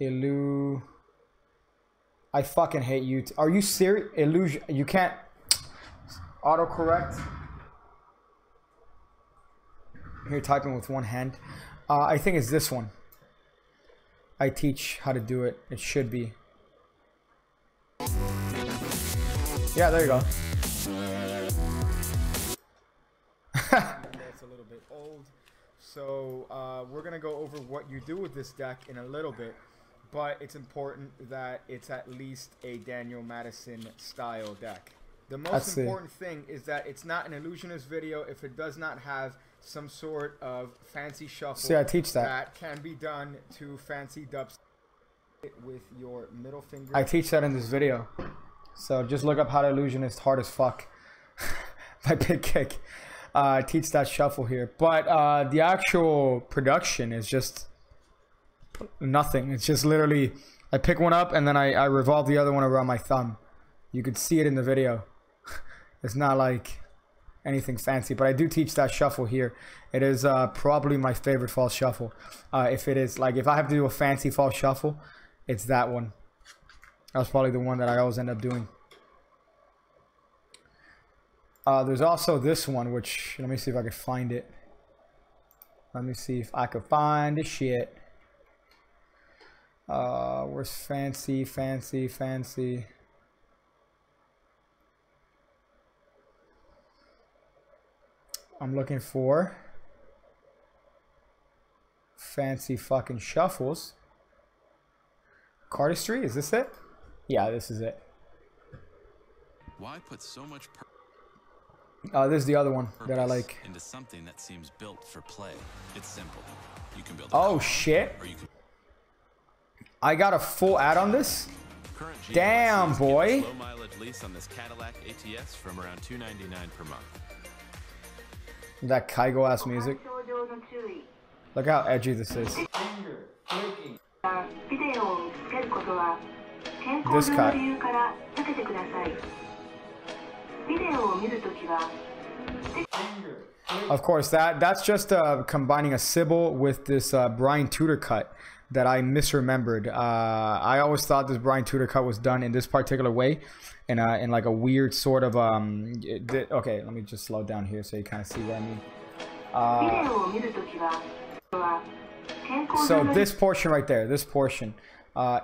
illu. I fucking hate you. Are you serious? Illusion. You can't autocorrect. You're typing with one hand. I think it's this one. I teach how to do it. It should be. Yeah, there you go. That's a little bit old. So we're going to go over what you do with this deck in a little bit. But it's important that it's at least a Daniel Madison style deck. The most important thing is that it's not an illusionist video if it does not have some sort of fancy shuffle. See, I teach that can be done to fancy dubs with your middle finger. I teach that in this video. So just look up how to illusionist hard as fuck by Big Kick. I teach that shuffle here. But the actual production is just nothing. It's just literally I pick one up and then I revolve the other one around my thumb. You could see it in the video. It's not like anything fancy, but I do teach that shuffle here. It is probably my favorite false shuffle. If it is like, if I have to do a fancy false shuffle, it's that one. That's probably the one that I always end up doing. There's also this one, which let me see if I can find it. Let me see if I can find this shit. Where's fancy? I'm looking for fancy fucking shuffles. Cardistry, is this it? Yeah, this is it.
Why put so much
this is the other one that I like.
Into something that seems built for play. It's simple. You can build
oh shit. I got a full ad on this? Damn, boy.
Low mileage lease on this Cadillac ATS from around $299 per month.
That Kygo ass music. Look how edgy this is. This cut. Of course, that's just combining a Sybil with this Brian Tudor cut that I misremembered. I always thought this Brian Tudor cut was done in this particular way. In like a weird sort of okay, let me just slow down here so you kind of see what I mean. So this portion right there, this portion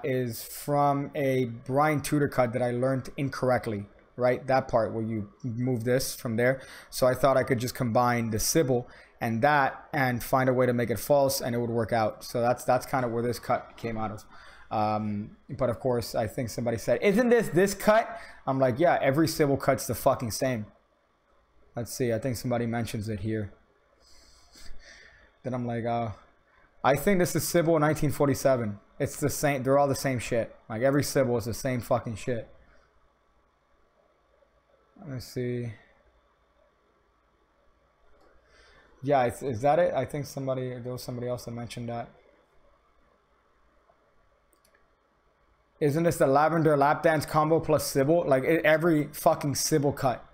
is from a Brian Tudor cut that I learned incorrectly, right? That part where you move this from there. So I thought I could just combine the Sybil and that and find a way to make it false and it would work out. So that's kind of where this cut came out of. But of course, I think somebody said, isn't this cut? I'm like, yeah, every Sybil cut's the fucking same. Let's see, I think somebody mentions it here. Then I'm like, I think this is Sybil 1947. It's the same, they're all the same shit. Like every Sybil is the same fucking shit. Let's see. Yeah, is that it? I think there was somebody else that mentioned that. Isn't this the lavender lap dance combo plus Sybil? Like every fucking Sybil cut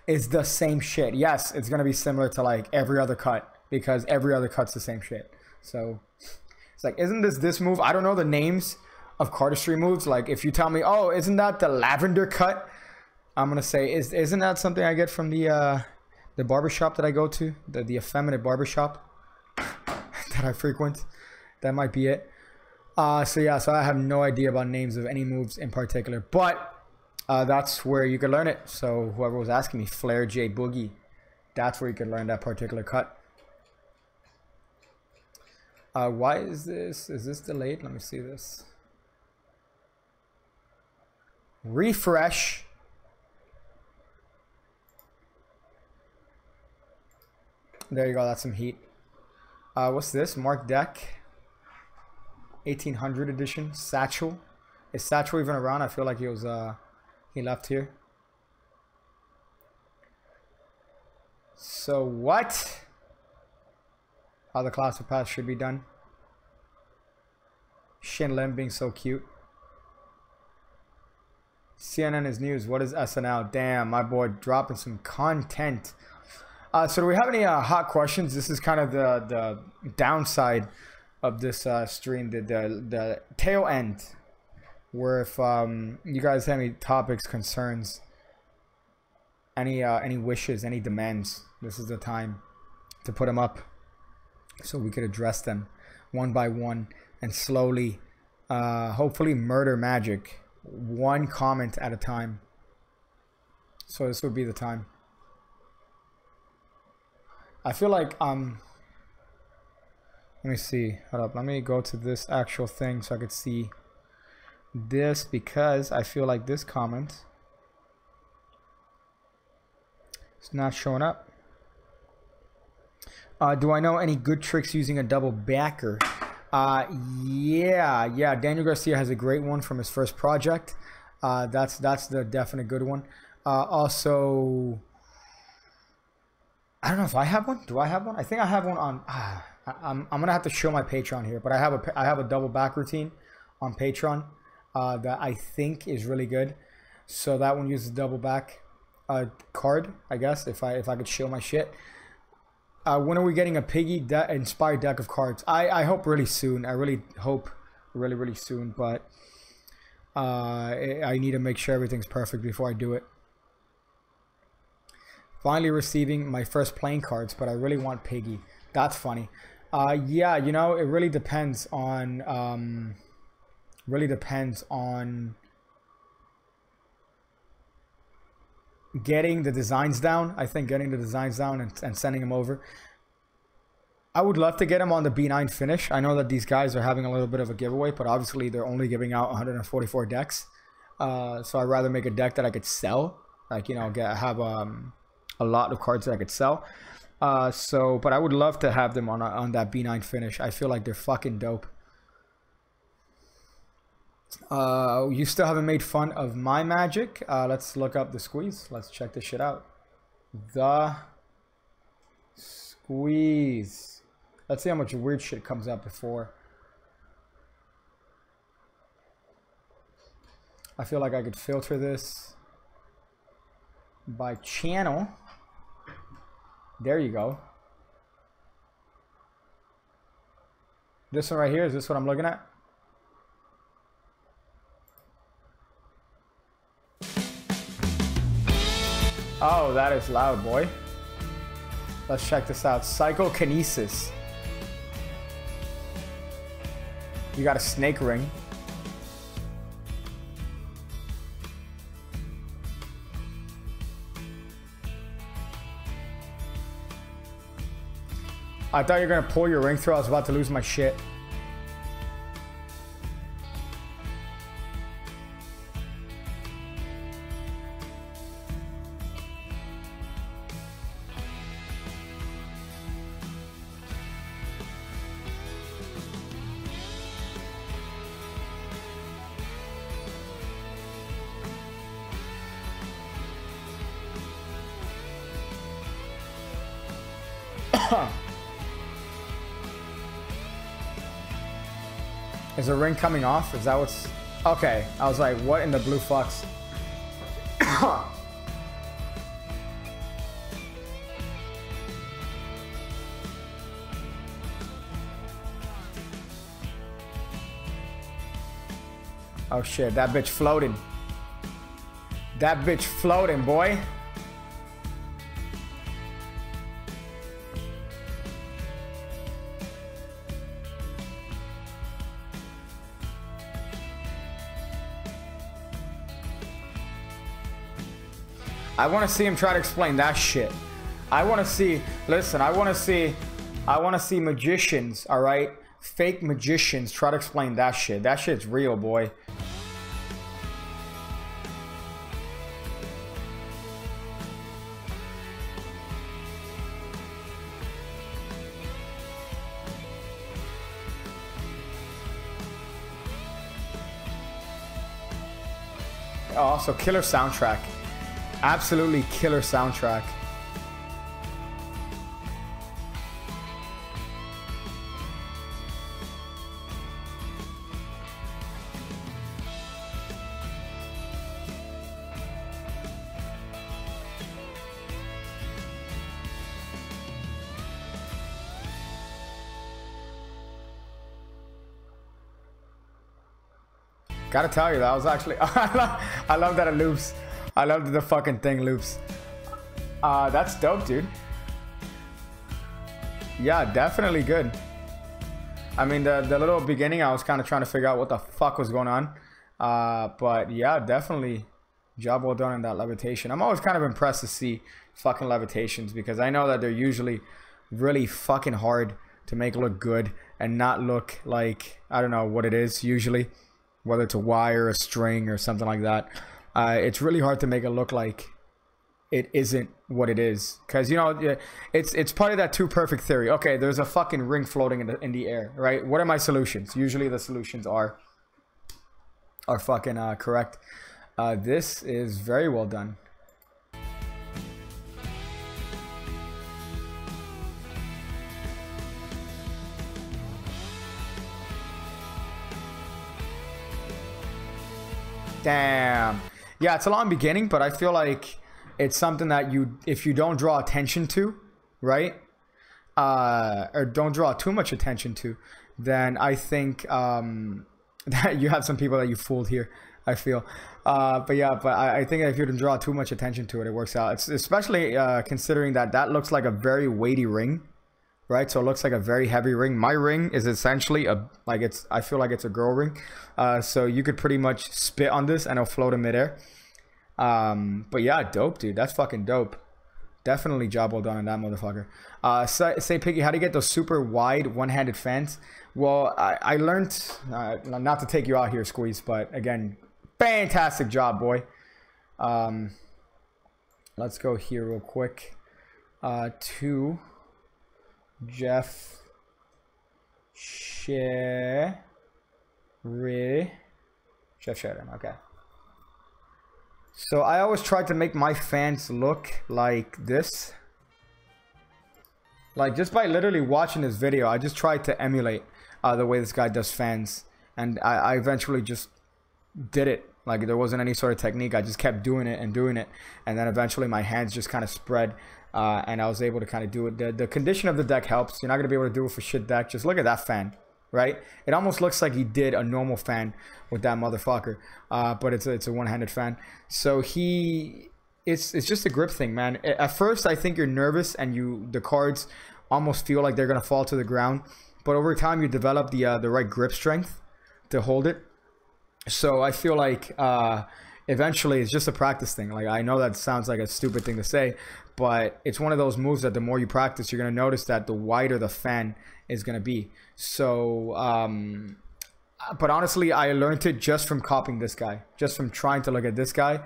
is the same shit. Yes, it's gonna be similar to like every other cut because every other cut's the same shit. So it's like, isn't this move? I don't know the names of cardistry moves. Like if you tell me, oh, isn't that the lavender cut? I'm gonna say, isn't that something I get from the barbershop that I go to, the effeminate barbershop? that I frequent. That might be it. So yeah, so I have no idea about names of any moves in particular, but that's where you could learn it. So whoever was asking me, Flair J Boogie, that's where you could learn that particular cut. Why is this? Is this delayed? Let me see this. Refresh. There you go. That's some heat. What's this? Mark Deck. 1800 edition. Satchel. Is Satchel even around? I feel like he was. He left here. So what? How the classic pass should be done. Shin Lim being so cute. CNN is news. What is SNL? Damn, my boy dropping some content. So do we have any hot questions? This is kind of the downside of this stream, the tail end, where if you guys have any topics, concerns, any wishes, any demands, this is the time to put them up so we could address them one by one and slowly, hopefully murder Magic one comment at a time. So this would be the time. I feel like let me see, hold up, let me go to this actual thing so I could see this, because I feel like this comment is not showing up. Do I know any good tricks using a double backer? Yeah, Daniel Garcia has a great one from his first project. That's the definite good one. Also, I don't know if I have one. Do I have one? I think I have one on. I'm gonna have to show my Patreon here, but I have a double back routine on Patreon that I think is really good. So that one uses double back card, I guess. If I could show my shit. When are we getting a Piggy inspired deck of cards? I hope really soon. I really hope really soon, but I need to make sure everything's perfect before I do it. Finally receiving my first playing cards, but I really want Piggy. That's funny. Yeah, you know, it really depends on getting the designs down. I think getting the designs down and sending them over. I would love to get them on the B9 finish. I know that these guys are having a little bit of a giveaway, but obviously they're only giving out 144 decks. So I'd rather make a deck that I could sell. Like, you know, have a lot of cards that I could sell. But I would love to have them on that B9 finish. I feel like they're fucking dope. You still haven't made fun of my Magic. Let's look up the squeeze. Let's check this shit out. The squeeze. Let's see how much weird shit comes up before. I feel like I could filter this by channel. There you go. This one right here, is this what I'm looking at? Oh, that is loud, boy. Let's check this out. Psychokinesis. You got a snake ring. I thought you were gonna pull your ring through. I was about to lose my shit. Is the ring coming off? Is that what's... Okay. I was like, what in the blue fucks? Oh shit, that bitch floating. That bitch floating, boy. I want to see him try to explain that shit. I want to see, listen, I want to see magicians, all right? Fake magicians try to explain that shit. That shit's real, boy. Also, killer soundtrack. Absolutely killer soundtrack. Gotta tell you, that was actually I love that it loops. I love that the fucking thing loops. That's dope, dude. Yeah, definitely good. I mean, the little beginning, I was kind of trying to figure out what the fuck was going on. But yeah, definitely job well done in that levitation. I'm always kind of impressed to see fucking levitations because I know that they're usually really fucking hard to make look good and not look like, I don't know what it is usually. Whether it's a wire, a string, or something like that. It's really hard to make it look like it isn't what it is. Because, you know, it's part of that too perfect theory. Okay, there's a fucking ring floating in the air, right? What are my solutions? Usually the solutions are fucking correct. This is very well done. Damn. Yeah, it's a long beginning, but I feel like it's something that if you don't draw attention to, right? Or don't draw too much attention to, then I think that you have some people that you fooled here, I feel. But yeah, I think if you don't draw too much attention to it, it works out. It's especially considering that looks like a very weighty ring, right? So it looks like a very heavy ring. My ring is essentially I feel like it's a girl ring. So you could pretty much spit on this and it'll float in midair. But yeah, dope, dude. That's fucking dope. Definitely job well done on that motherfucker. Say Piggy, how do you get those super wide one-handed fans? Well, I learned, not to take you out here, Squeeze, but again, fantastic job, boy. Let's go here real quick. To Jeff Sheridan. Jeff Sheridan, okay. So I always try to make my fans look like this. Like just by literally watching this video, I just tried to emulate the way this guy does fans. And I eventually just did it. Like there wasn't any sort of technique. I just kept doing it. And then eventually my hands just kind of spread. And I was able to kind of do it. The condition of the deck helps. You're not going to be able to do it for shit deck. Just look at that fan, right? It almost looks like he did a normal fan with that motherfucker. But it's a one-handed fan. So it's just a grip thing, man. At first, I think you're nervous and the cards almost feel like they're going to fall to the ground. But over time, you develop the right grip strength to hold it. So I feel like eventually it's just a practice thing. Like I know that sounds like a stupid thing to say, but it's one of those moves that the more you practice, you're going to notice that the wider the fan is going to be. So, but honestly, I learned it just from copying this guy. Just from trying to look at this guy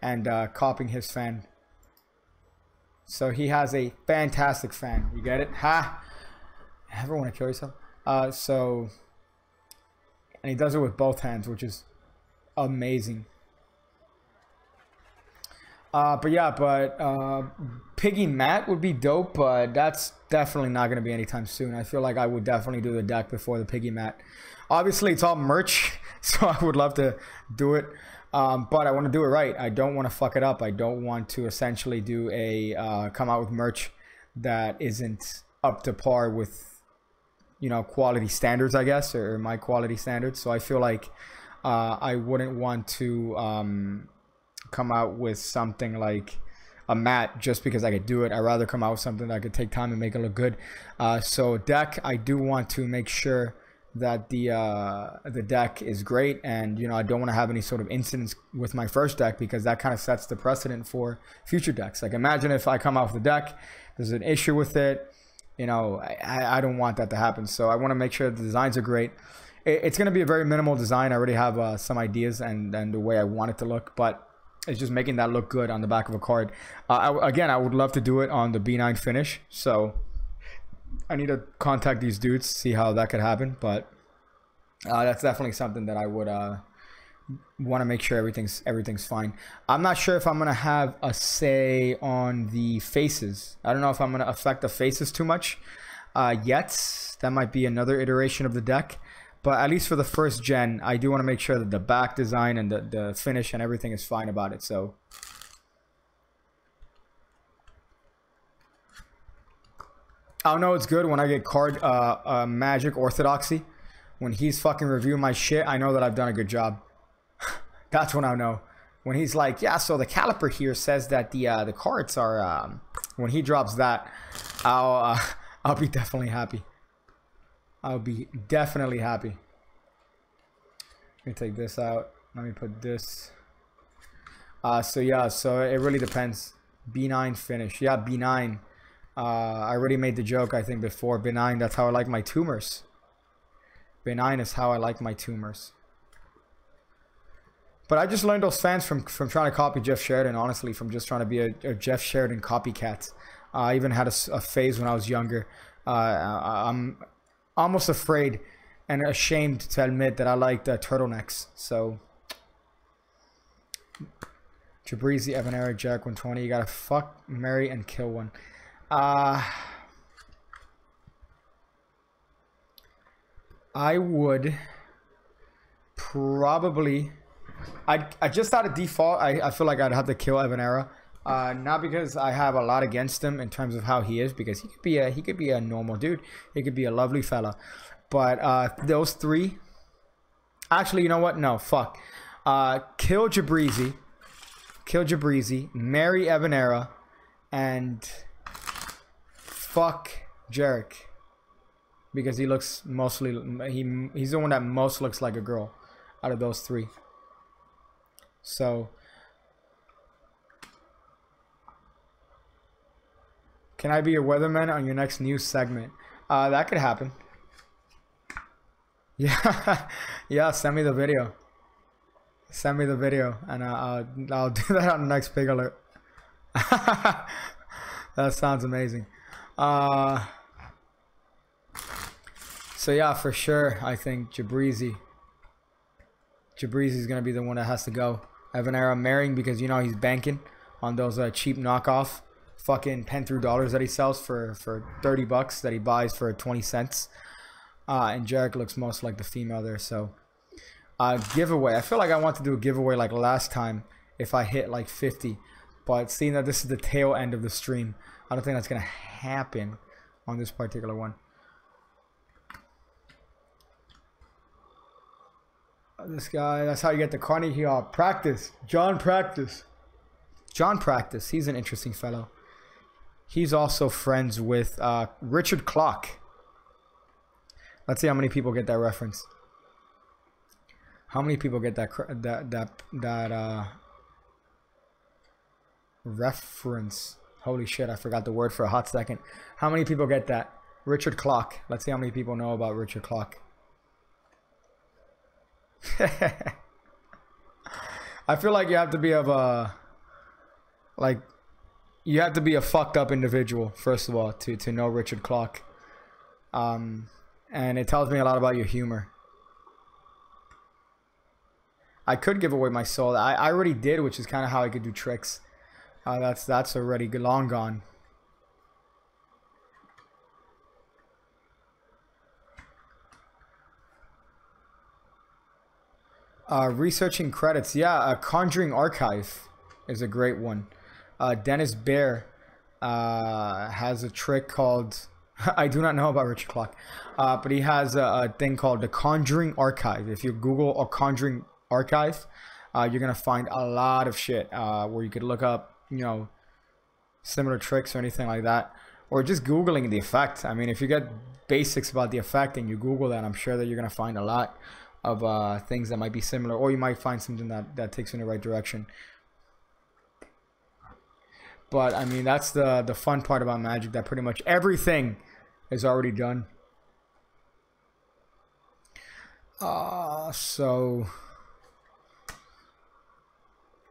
and copying his fan. So he has a fantastic fan. You get it? Ha! Ever want to kill yourself? And he does it with both hands, which is amazing. Piggy Matt would be dope, but that's definitely not going to be anytime soon. I feel like I would definitely do the deck before the Piggy Matt. Obviously, it's all merch, so I would love to do it. But I want to do it right. I don't want to fuck it up. I don't want to essentially do come out with merch that isn't up to par with, you know, quality standards, I guess, or my quality standards. So I feel like I wouldn't want to come out with something like a mat just because I could do it. I'd rather come out with something that I could take time and make it look good. So deck, I do want to make sure that the deck is great, and you know, I don't want to have any sort of incidents with my first deck, because that kind of sets the precedent for future decks. Like, imagine if I come out with the deck, there's an issue with it, you know, I don't want that to happen. So I want to make sure the designs are great. It's going to be a very minimal design. I already have some ideas and the way I want it to look, but it's just making that look good on the back of a card. Again, I would love to do it on the B9 finish, so I need to contact these dudes, see how that could happen. But that's definitely something that I would want to make sure everything's fine. I'm not sure if I'm gonna have a say on the faces. I don't know if I'm gonna affect the faces too much yet. That might be another iteration of the deck, but at least for the first gen, I do want to make sure that the back design and the finish and everything is fine about it. So I'll know it's good when I get card Magic Orthodoxy. When he's fucking reviewing my shit, I know that I've done a good job. That's when I know. When he's like, yeah, so the caliper here says that the cards are when he drops that, I'll be definitely happy. I'll be definitely happy. Let me take this out. Let me put this. So yeah, so it really depends. B9 finish. Yeah, B9. I already made the joke, I think, before. B9, that's how I like my tumors. B9 is how I like my tumors. But I just learned those fans from trying to copy Jeff Sheridan, honestly, from just trying to be a Jeff Sheridan copycat. I even had a phase when I was younger. I'm almost afraid and ashamed to admit that I liked turtlenecks. So, Jabrizi, Evan Eric, Jack 120. You gotta fuck, marry, and kill one. I would probably... I just out of default, I feel like I'd have to kill Evan Era. Not because I have a lot against him in terms of how he is, because he could be a normal dude. He could be a lovely fella. But those three... Actually, you know what? No, fuck. Kill Jabrizi. Kill Jabrizi. Marry Evan Era. And... fuck Jarek. Because he looks mostly... He's the one that most looks like a girl out of those three. So... Can I be a weatherman on your next news segment? That could happen. Yeah, yeah. Send me the video. Send me the video, and I'll do that on the next Pig Alert. That sounds amazing. So yeah, for sure, I think Jabrizi is gonna be the one that has to go. Evan Era marrying because you know he's banking on those cheap knockoff fucking pen through dollars that he sells for 30 bucks that he buys for 20 cents. And Jarek looks most like the female there. So giveaway. I feel like I want to do a giveaway like last time if I hit like 50. But seeing that this is the tail end of the stream, I don't think that's going to happen on this particular one. This guy, that's how you get the Carnegie Hall. Practice. John Practice. John Practice. He's an interesting fellow. He's also friends with Richard Clock. Let's see how many people get that reference. How many people get that reference? Holy shit, I forgot the word for a hot second. How many people get that? Richard Clock. Let's see how many people know about Richard Clock. I feel like you have to be of a... Like... You have to be a fucked up individual, first of all, to know Richard Clock. And it tells me a lot about your humor. I could give away my soul. I already did, which is kind of how I could do tricks. That's already long gone. Researching credits. Yeah, Conjuring Archive is a great one. Dennis Bear has a trick called... I do not know about Richard Clock. But he has a thing called the Conjuring Archive. If you Google a Conjuring Archive, you're going to find a lot of shit where you could look up, you know, similar tricks or anything like that. or just Googling the effect. I mean, if you get basics about the effect and you Google that, I'm sure that you're going to find a lot of things that might be similar, or you might find something that takes you in the right direction. But I mean, that's the fun part about Magic, that pretty much everything is already done. So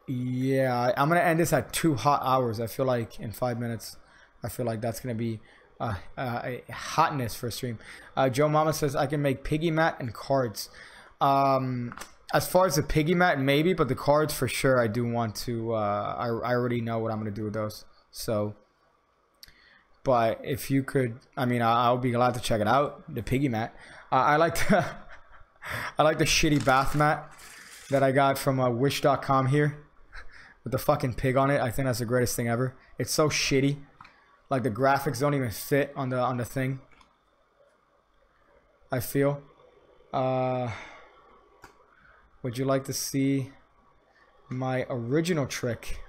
yeah, I'm gonna end this at 2 hot hours. I feel like in 5 minutes, I feel like that's gonna be a hotness for a stream. Joe Mama says I can make piggy mat and cards. As far as the piggy mat, maybe, but the cards for sure I do want to. I already know what I'm gonna do with those. So, but if you could, I mean, I'll be glad to check it out. The piggy mat. I like the I like the shitty bath mat that I got from Wish.com here with the fucking pig on it. I think that's the greatest thing ever. It's so shitty. Like the graphics don't even fit on the thing. I feel. Would you like to see my original trick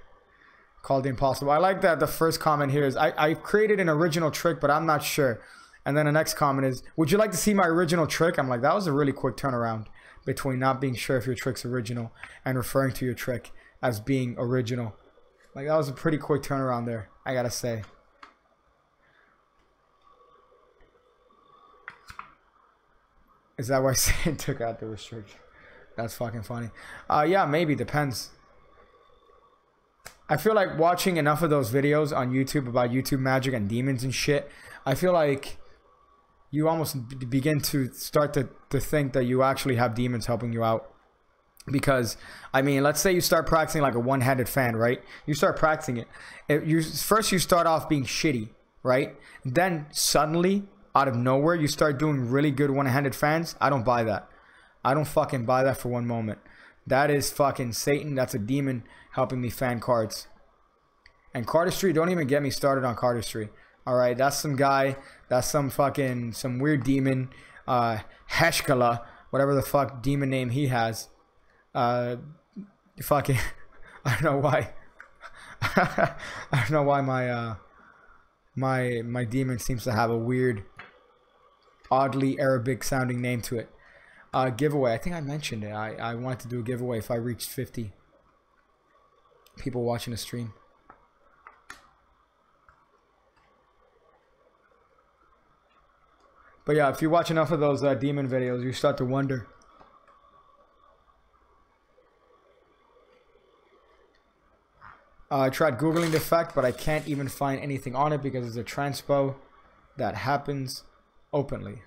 called the Impossible? I like that the first comment here is I created an original trick, but I'm not sure. And then the next comment is, would you like to see my original trick? I'm like, that was a really quick turnaround between not being sure if your trick's original and referring to your trick as being original. Like, that was a pretty quick turnaround there, I gotta say. Is that why Satan took out the restriction? That's fucking funny. Yeah, maybe. Depends. I feel like watching enough of those videos on YouTube about YouTube magic and demons and shit, I feel like you almost begin to start to think that you actually have demons helping you out. Because, I mean, let's say you start practicing like a one-handed fan, right? You start practicing it. First you start off being shitty, right? Then suddenly, out of nowhere, you start doing really good one-handed fans. I don't buy that. I don't fucking buy that for one moment. That is fucking Satan. That's a demon helping me fan cards. And cardistry, don't even get me started on cardistry. Alright, that's some guy, that's some weird demon, Heshkala, whatever the fuck demon name he has. Fucking, I don't know why. I don't know why my demon seems to have a weird, oddly Arabic sounding name to it. Giveaway, I think I mentioned it. I wanted to do a giveaway if I reached 50 people watching the stream. But yeah, if you watch enough of those demon videos, you start to wonder. I tried Googling the fact, but I can't even find anything on it because it's a transpo that happens openly.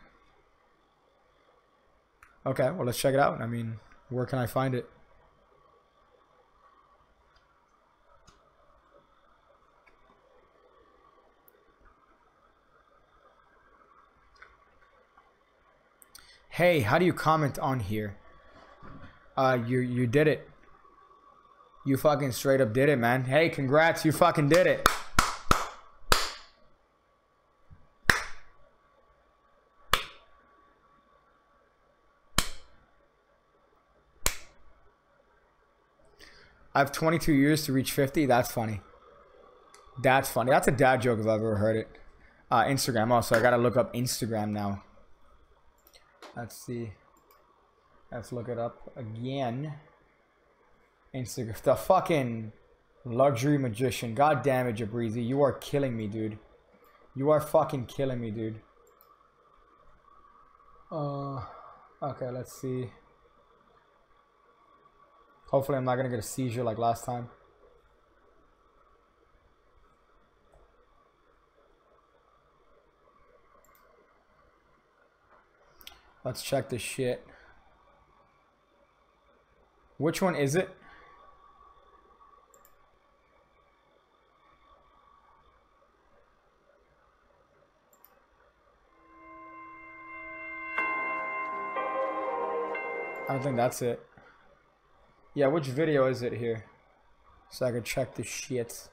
Okay, well, let's check it out. I mean, where can I find it? Hey, how do you comment on here? You did it. You fucking straight up did it, man. Hey, congrats, you fucking did it. I have 22 years to reach 50. That's funny. That's funny. That's a dad joke if I've ever heard it. Instagram also. I gotta look up Instagram now. Let's see. Let's look it up again. Instagram. The fucking luxury magician. God damn it, Jabrizi. You are killing me, dude. You are fucking killing me, dude. Okay, let's see. Hopefully I'm not gonna get a seizure like last time. Let's check this shit. Which one is it? I don't think that's it. Yeah, which video is it here? So I can check the shit.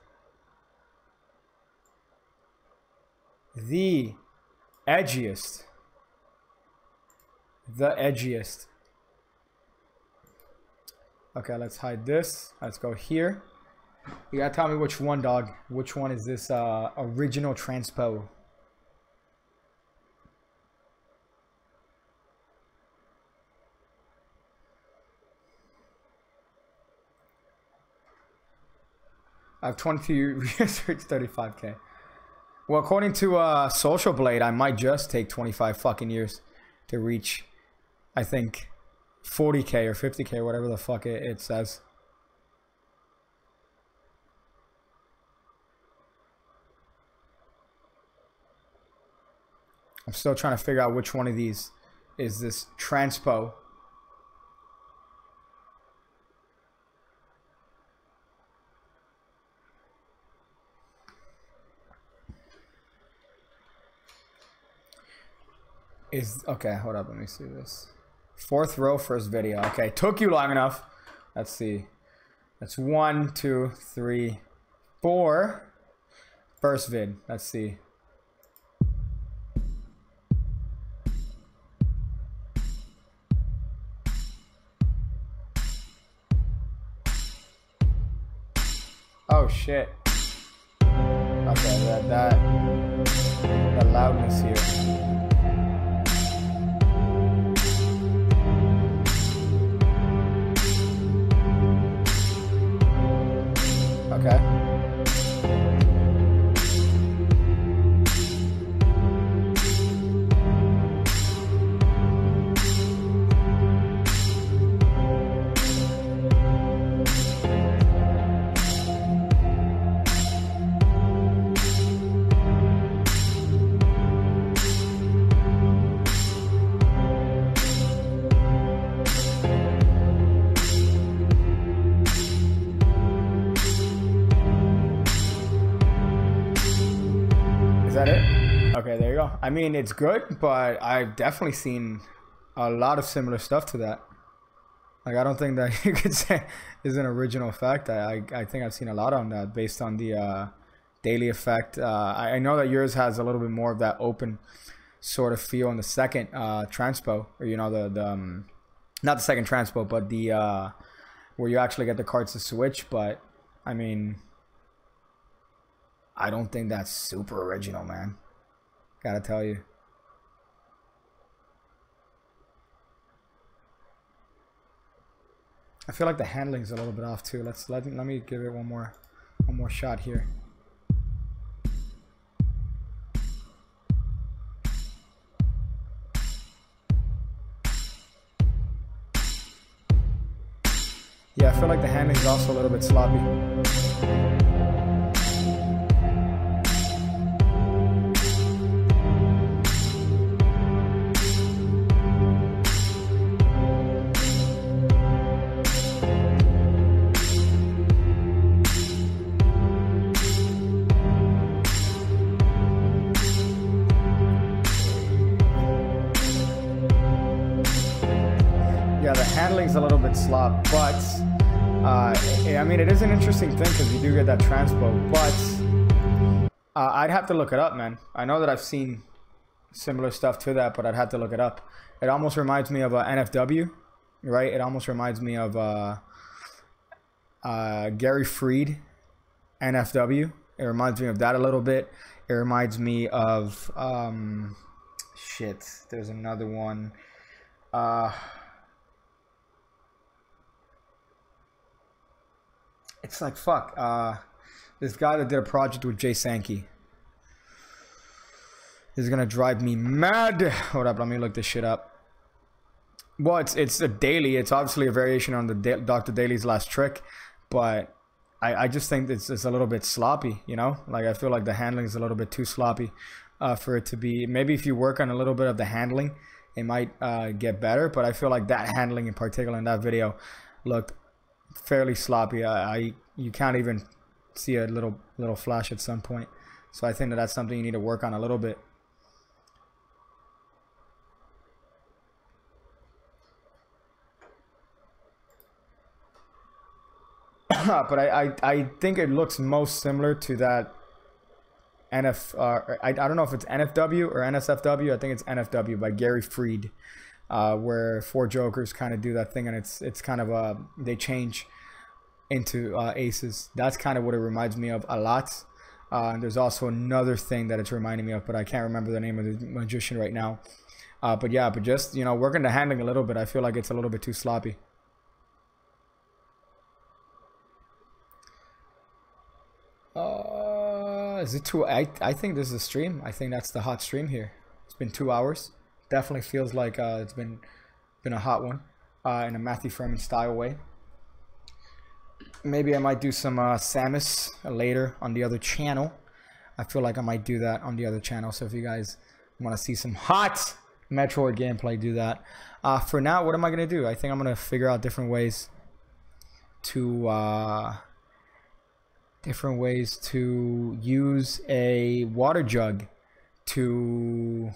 The edgiest. The edgiest. Okay, let's hide this. Let's go here. You gotta tell me which one, dog. Which one is this original transpo? I have 22 years, it's 35K. Well, according to Social Blade, I might just take 25 fucking years to reach, I think, 40K or 50K, whatever the fuck it says. I'm still trying to figure out which one of these is this transpo. Okay, hold up, let me see this. 4th row, first video. Okay, took you long enough. Let's see. That's 1, 2, 3, 4. First vid. Let's see. Oh shit. Okay, that loudness here. Okay. I mean, it's good, but I've definitely seen a lot of similar stuff to that. Like, I don't think that you could say is an original effect. I think I've seen a lot on that based on the daily effect. I know that yours has a little bit more of that open sort of feel in the second transpo, or you know, not the second transpo, but the where you actually get the cards to switch. But I mean, I don't think that's super original, man. Gotta tell you. I feel like the handling's a little bit off too. Let me give it one more shot here. Yeah, I feel like the handling's also a little bit sloppy. A little bit slop, but I mean, it is an interesting thing because you do get that transpo, but I'd have to look it up, man. I know that I've seen similar stuff to that, but I'd have to look it up. It almost reminds me of NFW, right? It almost reminds me of Gary Freed, NFW. It reminds me of that a little bit. It reminds me of shit, there's another one. It's like, fuck, this guy that did a project with Jay Sankey is gonna drive me mad. Hold up, let me look this shit up. Well, it's a daily. It's obviously a variation on the Dr. Daly's last trick, but I just think it's a little bit sloppy, you know? Like, I feel like the handling is a little bit too sloppy for it to be. Maybe if you work on a little bit of the handling, it might get better, but I feel like that handling in particular in that video looked fairly sloppy. You can't even see a little flash at some point, so I think that that's something you need to work on a little bit. But I think it looks most similar to that I don't know if it's NFW or NSFW. I think it's NFW by Gary Freed, where four jokers kind of do that thing, and it's kind of they change into aces. That's kind of what it reminds me of a lot. And there's also another thing that it's reminding me of, but I can't remember the name of the magician right now. But yeah, but just, you know, working the handling a little bit, I feel like it's a little bit too sloppy. Is it too? I think this is a stream. I think that's the hot stream here. It's been 2 hours. Definitely feels like it's been a hot one in a Matthew Freeman style way. Maybe I might do some Samus later on the other channel. I feel like I might do that on the other channel. So if you guys want to see some hot Metroid gameplay, do that. For now, what am I going to do? I think I'm going to figure out different ways to use a water jug to